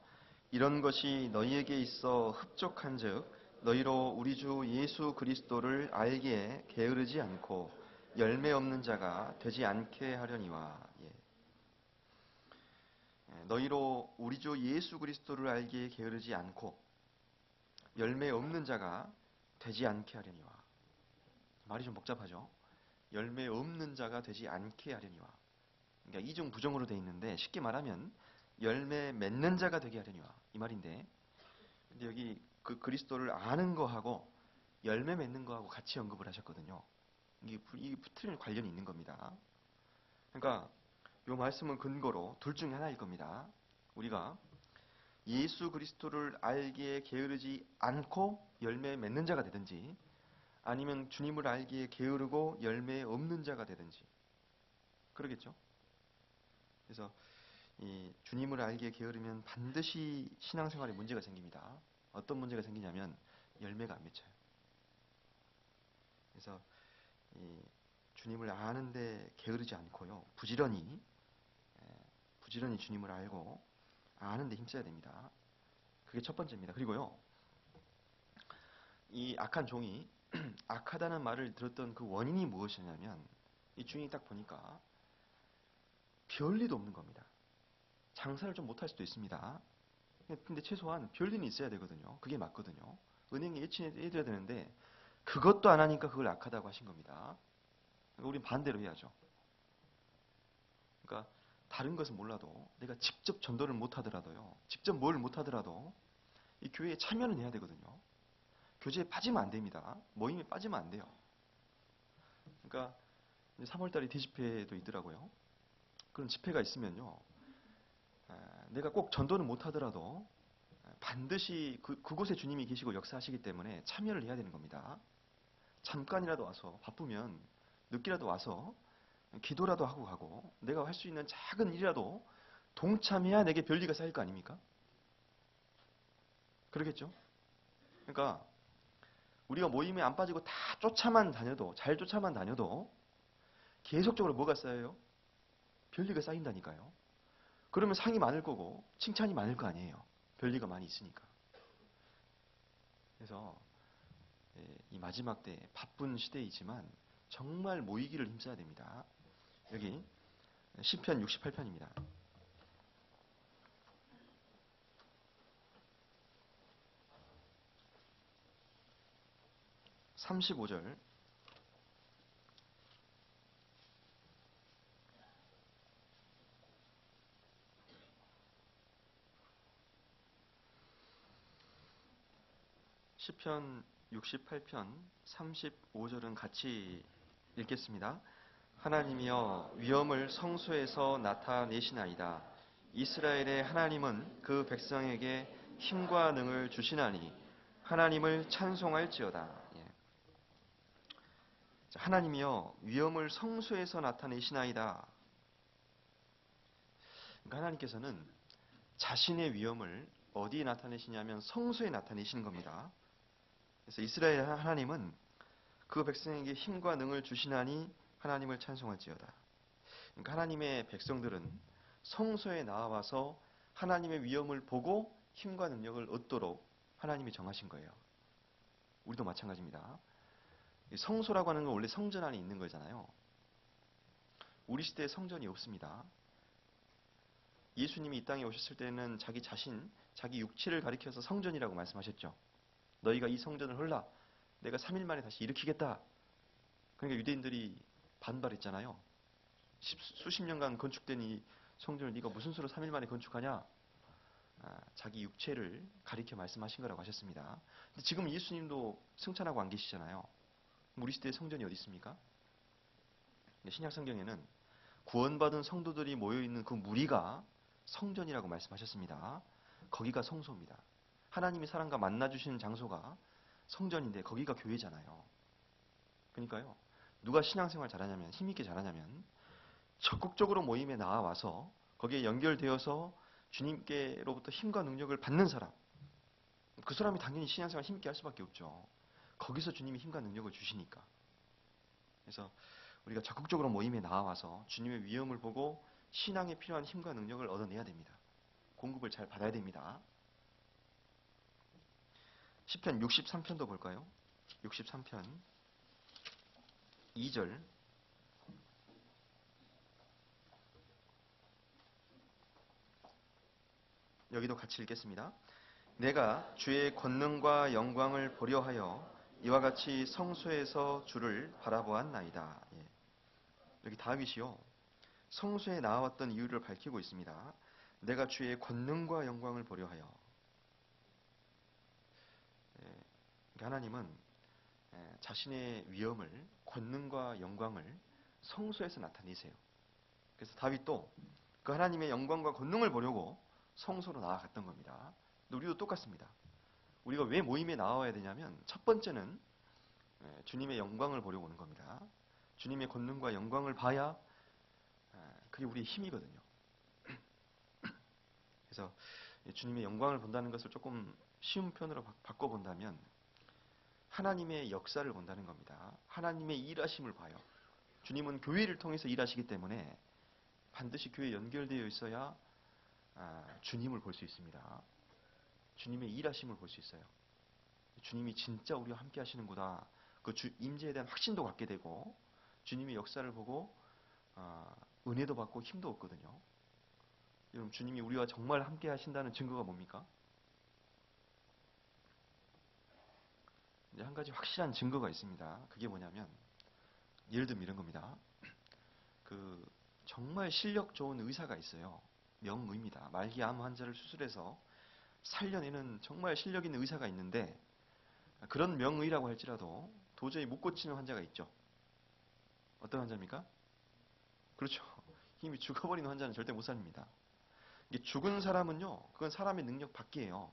이런 것이 너희에게 있어 흡족한즉 너희로 우리 주 예수 그리스도를 알기에 게으르지 않고 열매 없는 자가 되지 않게 하려니와. 너희로 우리 주 예수 그리스도를 알기에 게으르지 않고 열매 없는 자가 되지 않게 하려니와. 말이 좀 복잡하죠? 열매 없는 자가 되지 않게 하려니와. 그러니까 이중 부정으로 되어 있는데 쉽게 말하면 열매 맺는 자가 되게 하려니와 이 말인데, 근데 여기 그 그리스도를 아는 거하고 열매 맺는 거하고 같이 언급을 하셨거든요. 이 틀린 관련이 있는 겁니다. 그러니까 이 말씀은 근거로 둘 중에 하나일 겁니다. 우리가 예수 그리스도를 알기에 게으르지 않고 열매 맺는 자가 되든지, 아니면 주님을 알기에 게으르고 열매 없는 자가 되든지, 그러겠죠. 그래서 이 주님을 알기에 게으르면 반드시 신앙생활에 문제가 생깁니다. 어떤 문제가 생기냐면 열매가 안 맺혀요. 그래서 이 주님을 아는데 게으르지 않고요, 부지런히 주님을 알고 아는데 힘써야 됩니다. 그게 첫 번째입니다. 그리고요, 이 악한 종이 악하다는 말을 들었던 그 원인이 무엇이냐면, 이 주인이 딱 보니까 별리도 없는 겁니다. 장사를 좀 못할 수도 있습니다. 근데 최소한 별리는 있어야 되거든요. 그게 맞거든요. 은행에 예치해줘야 되는데 그것도 안 하니까 그걸 악하다고 하신 겁니다. 그러니까 우린 반대로 해야죠. 그러니까 다른 것은 몰라도 내가 직접 전도를 못하더라도요, 직접 뭘 못하더라도 이 교회에 참여는 해야 되거든요. 교제에 빠지면 안 됩니다. 모임에 빠지면 안 돼요. 그러니까 3월달에 대집회도 있더라고요. 그런 집회가 있으면요, 내가 꼭 전도는 못하더라도 반드시 그곳에 주님이 계시고 역사하시기 때문에 참여를 해야 되는 겁니다. 잠깐이라도 와서, 바쁘면 늦게라도 와서 기도라도 하고 가고, 내가 할 수 있는 작은 일이라도 동참해야 내게 별리가 쌓일 거 아닙니까? 그러겠죠? 그러니까 우리가 모임에 안 빠지고 다 쫓아만 다녀도, 잘 쫓아만 다녀도 계속적으로 뭐가 쌓여요? 별리가 쌓인다니까요. 그러면 상이 많을 거고 칭찬이 많을 거 아니에요. 별리가 많이 있으니까. 그래서 이 마지막 때 바쁜 시대이지만 정말 모이기를 힘써야 됩니다. 여기 시편 68편입니다. 35절. 시편 68편 35절은 같이 읽겠습니다. 하나님이여 위엄을 성소에서 나타내시나이다. 이스라엘의 하나님은 그 백성에게 힘과 능을 주시나니 하나님을 찬송할지어다. 예. 하나님이여 위엄을 성소에서 나타내시나이다. 그러니까 하나님께서는 자신의 위엄을 어디에 나타내시냐면 성소에 나타내시는 겁니다. 그래서 이스라엘 하나님은 그 백성에게 힘과 능을 주시나니 하나님을 찬송할지어다. 그러니까 하나님의 백성들은 성소에 나와서 하나님의 위엄을 보고 힘과 능력을 얻도록 하나님이 정하신 거예요. 우리도 마찬가지입니다. 성소라고 하는 건 원래 성전 안에 있는 거잖아요. 우리 시대에 성전이 없습니다. 예수님이 이 땅에 오셨을 때는 자기 자신, 자기 육체를 가리켜서 성전이라고 말씀하셨죠. 너희가 이 성전을 헐라, 내가 3일 만에 다시 일으키겠다. 그러니까 유대인들이 반발했잖아요. 수십 년간 건축된 이 성전을 네가 무슨 수로 3일 만에 건축하냐? 자기 육체를 가리켜 말씀하신 거라고 하셨습니다. 근데 지금 예수님도 승천하고 안 계시잖아요. 우리 시대에 성전이 어디 있습니까? 신약 성경에는 구원받은 성도들이 모여있는 그 무리가 성전이라고 말씀하셨습니다. 거기가 성소입니다. 하나님이 사람과 만나주시는 장소가 성전인데 거기가 교회잖아요. 그러니까요, 누가 신앙생활 잘하냐면, 힘있게 잘하냐면 적극적으로 모임에 나와서 거기에 연결되어서 주님께로부터 힘과 능력을 받는 사람, 그 사람이 당연히 신앙생활 힘있게 할 수밖에 없죠. 거기서 주님이 힘과 능력을 주시니까. 그래서 우리가 적극적으로 모임에 나와서 주님의 위엄을 보고 신앙에 필요한 힘과 능력을 얻어내야 됩니다. 공급을 잘 받아야 됩니다. 시편 63편도 볼까요? 63편 2절. 여기도 같이 읽겠습니다. 내가 주의 권능과 영광을 보려 하여 이와 같이 성소에서 주를 바라보았나이다. 예. 여기 다윗이요, 성소에 나왔던 이유를 밝히고 있습니다. 내가 주의 권능과 영광을 보려 하여. 예. 하나님은 자신의 위엄을, 권능과 영광을 성소에서 나타내세요. 그래서 다윗도 그 하나님의 영광과 권능을 보려고 성소로 나아갔던 겁니다. 우리도 똑같습니다. 우리가 왜 모임에 나와야 되냐면 첫 번째는 주님의 영광을 보려고 오는 겁니다. 주님의 권능과 영광을 봐야 그게 우리의 힘이거든요. 그래서 주님의 영광을 본다는 것을 조금 쉬운 편으로 바꿔본다면 하나님의 역사를 본다는 겁니다. 하나님의 일하심을 봐요. 주님은 교회를 통해서 일하시기 때문에 반드시 교회에 연결되어 있어야 주님을 볼 수 있습니다. 주님의 일하심을 볼 수 있어요. 주님이 진짜 우리와 함께 하시는구나. 그 임재에 대한 확신도 갖게 되고 주님의 역사를 보고 은혜도 받고 힘도 얻거든요. 여러분, 주님이 우리와 정말 함께 하신다는 증거가 뭡니까? 이제 한 가지 확실한 증거가 있습니다. 그게 뭐냐면 예를 들면 이런 겁니다. 그 정말 실력 좋은 의사가 있어요. 명의입니다. 말기 암 환자를 수술해서 살려내는 정말 실력 있는 의사가 있는데 그런 명의라고 할지라도 도저히 못 고치는 환자가 있죠. 어떤 환자입니까? 그렇죠. 이미 죽어버린 환자는 절대 못 살립니다. 이게 죽은 사람은요, 그건 사람의 능력 밖이에요.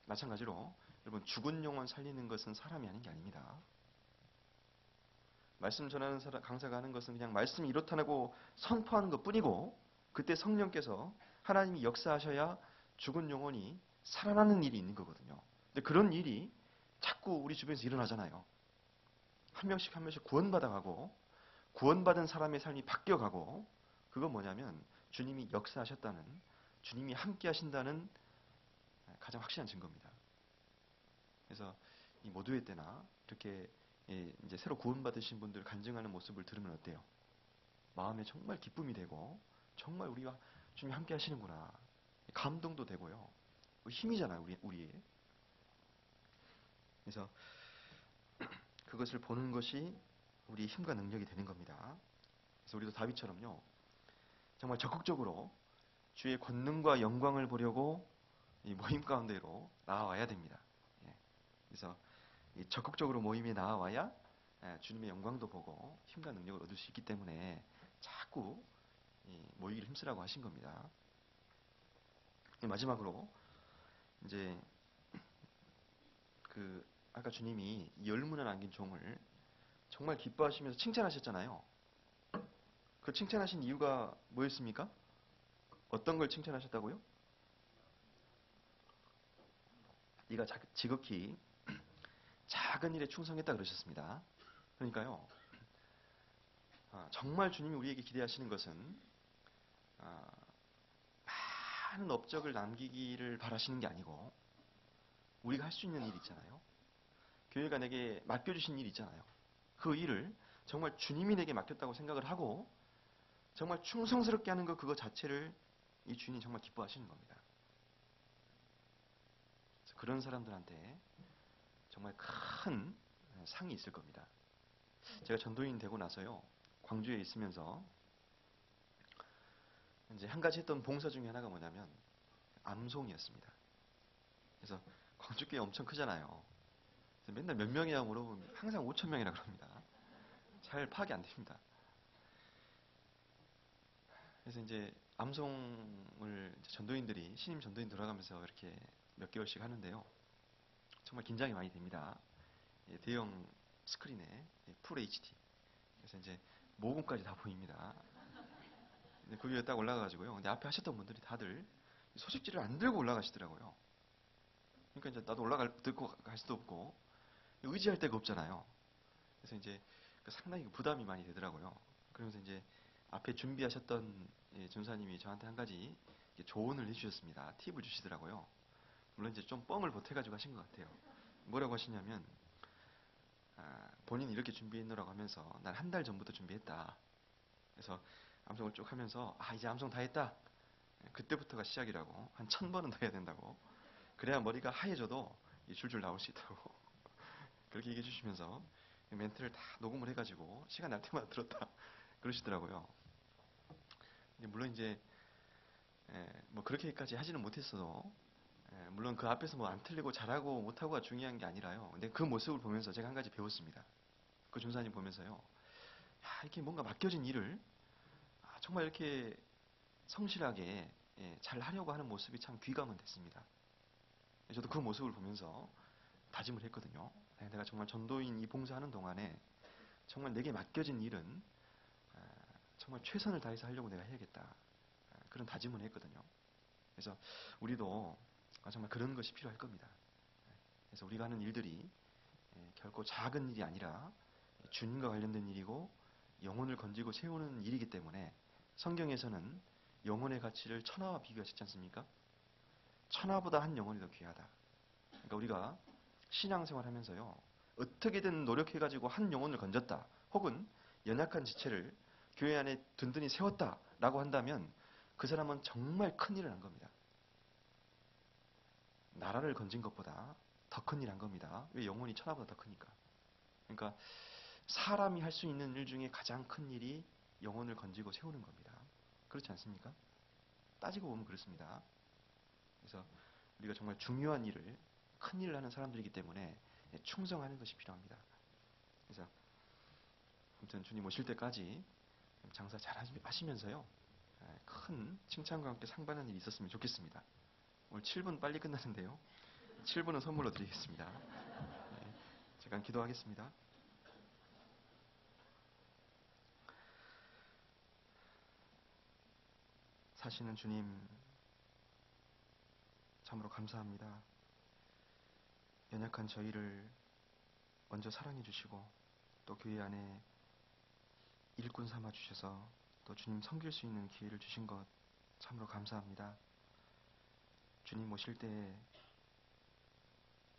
마찬가지로 여러분, 죽은 영혼 살리는 것은 사람이 하는 게 아닙니다. 말씀 전하는 강사가 하는 것은 그냥 말씀이 이렇다고 선포하는 것 뿐이고 그때 성령께서 하나님이 역사하셔야 죽은 영혼이 살아나는 일이 있는 거거든요. 근데 그런 일이 자꾸 우리 주변에서 일어나잖아요. 한 명씩 한 명씩 구원받아가고 구원받은 사람의 삶이 바뀌어가고, 그건 뭐냐면 주님이 역사하셨다는, 주님이 함께 하신다는 가장 확실한 증거입니다. 그래서 이 모두의 때나 이렇게 이제 새로 구원받으신 분들 간증하는 모습을 들으면 어때요? 마음에 정말 기쁨이 되고 정말 우리가 주님이 함께 하시는구나, 감동도 되고요. 힘이잖아요, 우리의. 그래서 그것을 보는 것이 우리의 힘과 능력이 되는 겁니다. 그래서 우리도 다윗처럼요, 정말 적극적으로 주의 권능과 영광을 보려고 이 모임 가운데로 나와야 됩니다. 예. 그래서 적극적으로 모임에 나와야 주님의 영광도 보고 힘과 능력을 얻을 수 있기 때문에 자꾸 모이기를 힘쓰라고 하신 겁니다. 마지막으로 이제 아까 주님이 열문을 남긴 종을 정말 기뻐하시면서 칭찬하셨잖아요. 그 칭찬하신 이유가 뭐였습니까? 어떤 걸 칭찬하셨다고요? 네가 지극히 작은 일에 충성했다 그러셨습니다. 그러니까요, 정말 주님이 우리에게 기대하시는 것은 많은 업적을 남기기를 바라시는 게 아니고 우리가 할 수 있는 일 있잖아요. 교회가 내게 맡겨주신 일 있잖아요. 그 일을 정말 주님이 내게 맡겼다고 생각을 하고 정말 충성스럽게 하는 것, 그거 자체를 이 주님이 정말 기뻐하시는 겁니다. 그래서 그런 사람들한테 정말 큰 상이 있을 겁니다. 제가 전도인 되고 나서요, 광주에 있으면서 이제 한 가지 했던 봉사 중에 하나가 뭐냐면 암송이었습니다. 그래서 광주교회 엄청 크잖아요. 그래서 맨날 몇 명이냐 물어보면 항상 5,000명이라 그럽니다. 잘 파악이 안 됩니다. 그래서 이제 암송을 전도인들이, 신임 전도인 들어가면서 이렇게 몇 개월씩 하는데요, 정말 긴장이 많이 됩니다. 대형 스크린에 풀 HD, 그래서 이제 모음까지 다 보입니다. 근데 그 위에 딱 올라가가지고요, 근데 앞에 하셨던 분들이 다들 소식지를 안 들고 올라가시더라고요. 그러니까 이제 나도 들고 갈 수도 없고, 의지할 데가 없잖아요. 그래서 이제 상당히 부담이 많이 되더라고요. 그러면서 이제 앞에 준비하셨던 전사님이 저한테 한 가지 조언을 해주셨습니다. 팁을 주시더라고요. 물론 이제 좀 뻥을 보태가지고 하신 것 같아요. 뭐라고 하시냐면, 본인이 이렇게 준비했노라고 하면서 난 한 달 전부터 준비했다. 그래서 암송을 쭉 하면서 이제 암송 다 했다. 그때부터가 시작이라고. 한 1000번은 더 해야 된다고. 그래야 머리가 하얘져도 줄줄 나올 수 있다고. 그렇게 얘기해 주시면서 멘트를 다 녹음을 해가지고 시간 날 때마다 들었다 그러시더라고요. 물론 이제 뭐 그렇게까지 하지는 못했어도 물론 그 앞에서 뭐 안 틀리고 잘하고 못하고가 중요한 게 아니라요. 근데 그 모습을 보면서 제가 한 가지 배웠습니다. 그 준사님 보면서요. 이렇게 뭔가 맡겨진 일을 정말 이렇게 성실하게 잘 하려고 하는 모습이 참 귀감은 됐습니다. 저도 그 모습을 보면서 다짐을 했거든요. 내가 정말 전도인 이 봉사하는 동안에 정말 내게 맡겨진 일은 정말 최선을 다해서 하려고 내가 해야겠다. 그런 다짐을 했거든요. 그래서 우리도 정말 그런 것이 필요할 겁니다. 그래서 우리가 하는 일들이 결코 작은 일이 아니라 주님과 관련된 일이고 영혼을 건지고 세우는 일이기 때문에 성경에서는 영혼의 가치를 천하와 비교하셨지 않습니까? 천하보다 한 영혼이 더 귀하다. 그러니까 우리가 신앙생활 하면서요. 어떻게든 노력해가지고 한 영혼을 건졌다. 혹은 연약한 지체를 교회 안에 든든히 세웠다라고 한다면 그 사람은 정말 큰일을 한 겁니다. 나라를 건진 것보다 더 큰 일 한 겁니다. 왜? 영혼이 천하보다 더 크니까. 그러니까 사람이 할 수 있는 일 중에 가장 큰 일이 영혼을 건지고 세우는 겁니다. 그렇지 않습니까? 따지고 보면 그렇습니다. 그래서 우리가 정말 중요한 일을, 큰 일을 하는 사람들이기 때문에 충성하는 것이 필요합니다. 그래서 아무튼 주님 오실 때까지 장사 잘 하시면서요. 큰 칭찬과 함께 상 받는 일이 있었으면 좋겠습니다. 오늘 7분 빨리 끝나는데요. 7분은 선물로 드리겠습니다. 잠깐 기도하겠습니다. 사시는 주님, 참으로 감사합니다. 연약한 저희를 먼저 사랑해 주시고 또 교회 안에 일꾼 삼아 주셔서 또 주님 섬길 수 있는 기회를 주신 것 참으로 감사합니다. 주님 오실 때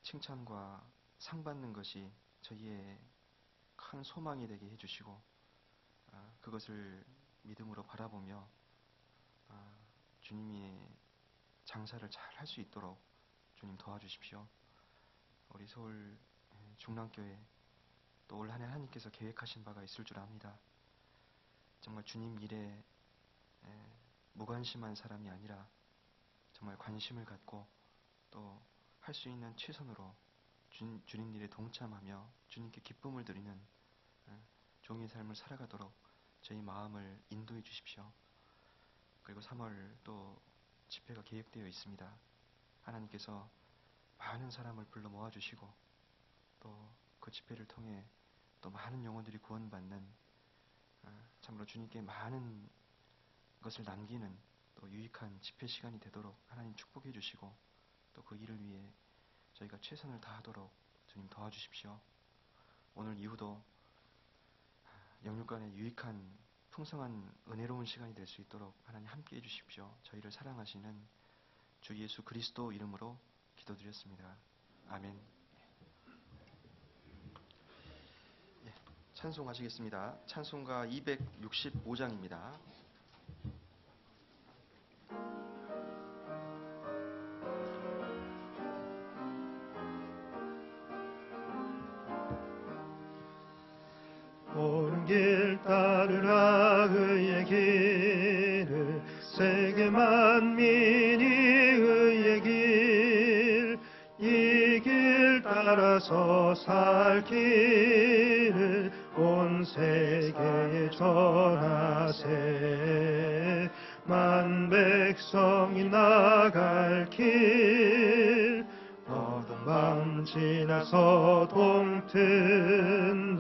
칭찬과 상 받는 것이 저희의 큰 소망이 되게 해주시고 그것을 믿음으로 바라보며 주님이 장사를 잘 할 수 있도록 주님 도와주십시오. 우리 서울 중랑교회 또 올 한 해 하나님께서 계획하신 바가 있을 줄 압니다. 정말 주님 일에 무관심한 사람이 아니라 정말 관심을 갖고 또 할 수 있는 최선으로 주님 일에 동참하며 주님께 기쁨을 드리는 종의 삶을 살아가도록 저희 마음을 인도해 주십시오. 그리고 3월 또 집회가 계획되어 있습니다. 하나님께서 많은 사람을 불러 모아주시고 또 그 집회를 통해 또 많은 영혼들이 구원받는 참으로 주님께 많은 것을 남기는 또 유익한 집회 시간이 되도록 하나님 축복해 주시고 또 그 일을 위해 저희가 최선을 다하도록 주님 도와주십시오. 오늘 이후도 영육간의 유익한 풍성한 은혜로운 시간이 될 수 있도록 하나님 함께 해주십시오. 저희를 사랑하시는 주 예수 그리스도 이름으로 기도드렸습니다. 아멘. 찬송하시겠습니다. 찬송가 265장입니다. 옳은 길 따르라 의의 길을 세계 만민이 의의 길 이 길 따라서 살 길을 온 세계에 전하세 만 백성이 나갈 길 어두운 밤 지나서 동튼다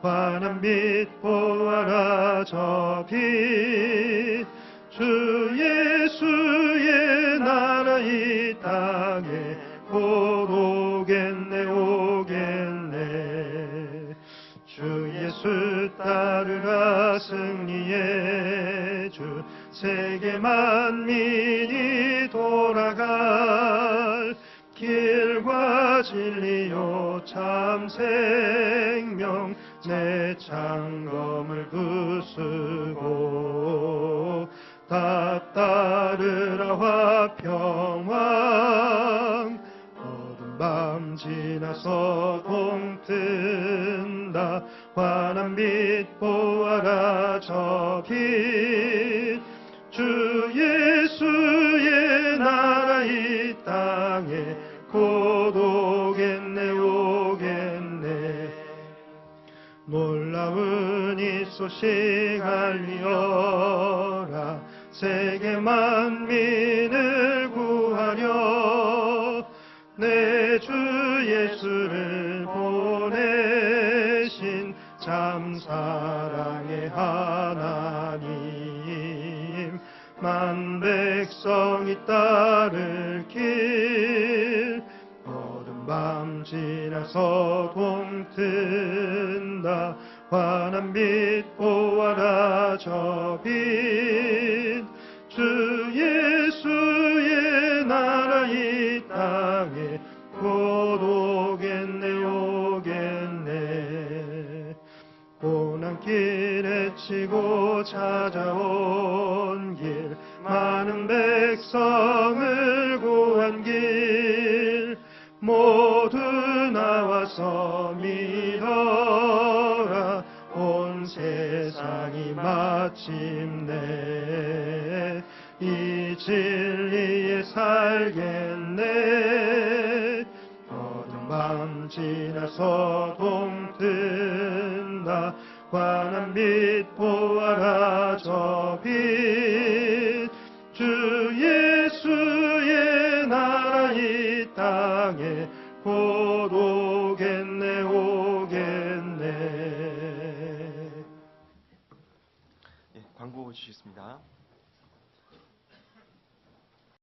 환한 빛 보아라 저 빛 주 예수의 나라 이 땅에 곧 오겠네 오겠네 주 예수 따르라 승리의 주 세계 만민이 돌아갈 길과 진리요 참 생명 내 창검을 부수고 다 따르라 화평왕 어두운 밤 지나서 동튼다 환한 빛 보아라 저기 주 예수의 나라 이 땅에 곧 오겠네 오겠네 놀라운 이 소식 알리어라 세계 만민을 구하려 내 주 예수를 보내신 참 사랑의 하나님 만 백성이 따를 길 어두운 밤 지나서 동튼다 환한 빛 보아라 저 빛 주 예수의 나라 이 땅에 곧 오겠네 오겠네 고난길에 치고 찾아온 길 많은 백성을 구한 길 모두 나와서 믿어라 온 세상이 마침내 이 진리에 살겠네 어두운 밤 지나서 동튼다 환한 빛 보아라 저 빛 주 예수의 나라 이 땅에 곧 오겠네 오겠네. 예, 광고 주시겠습니다.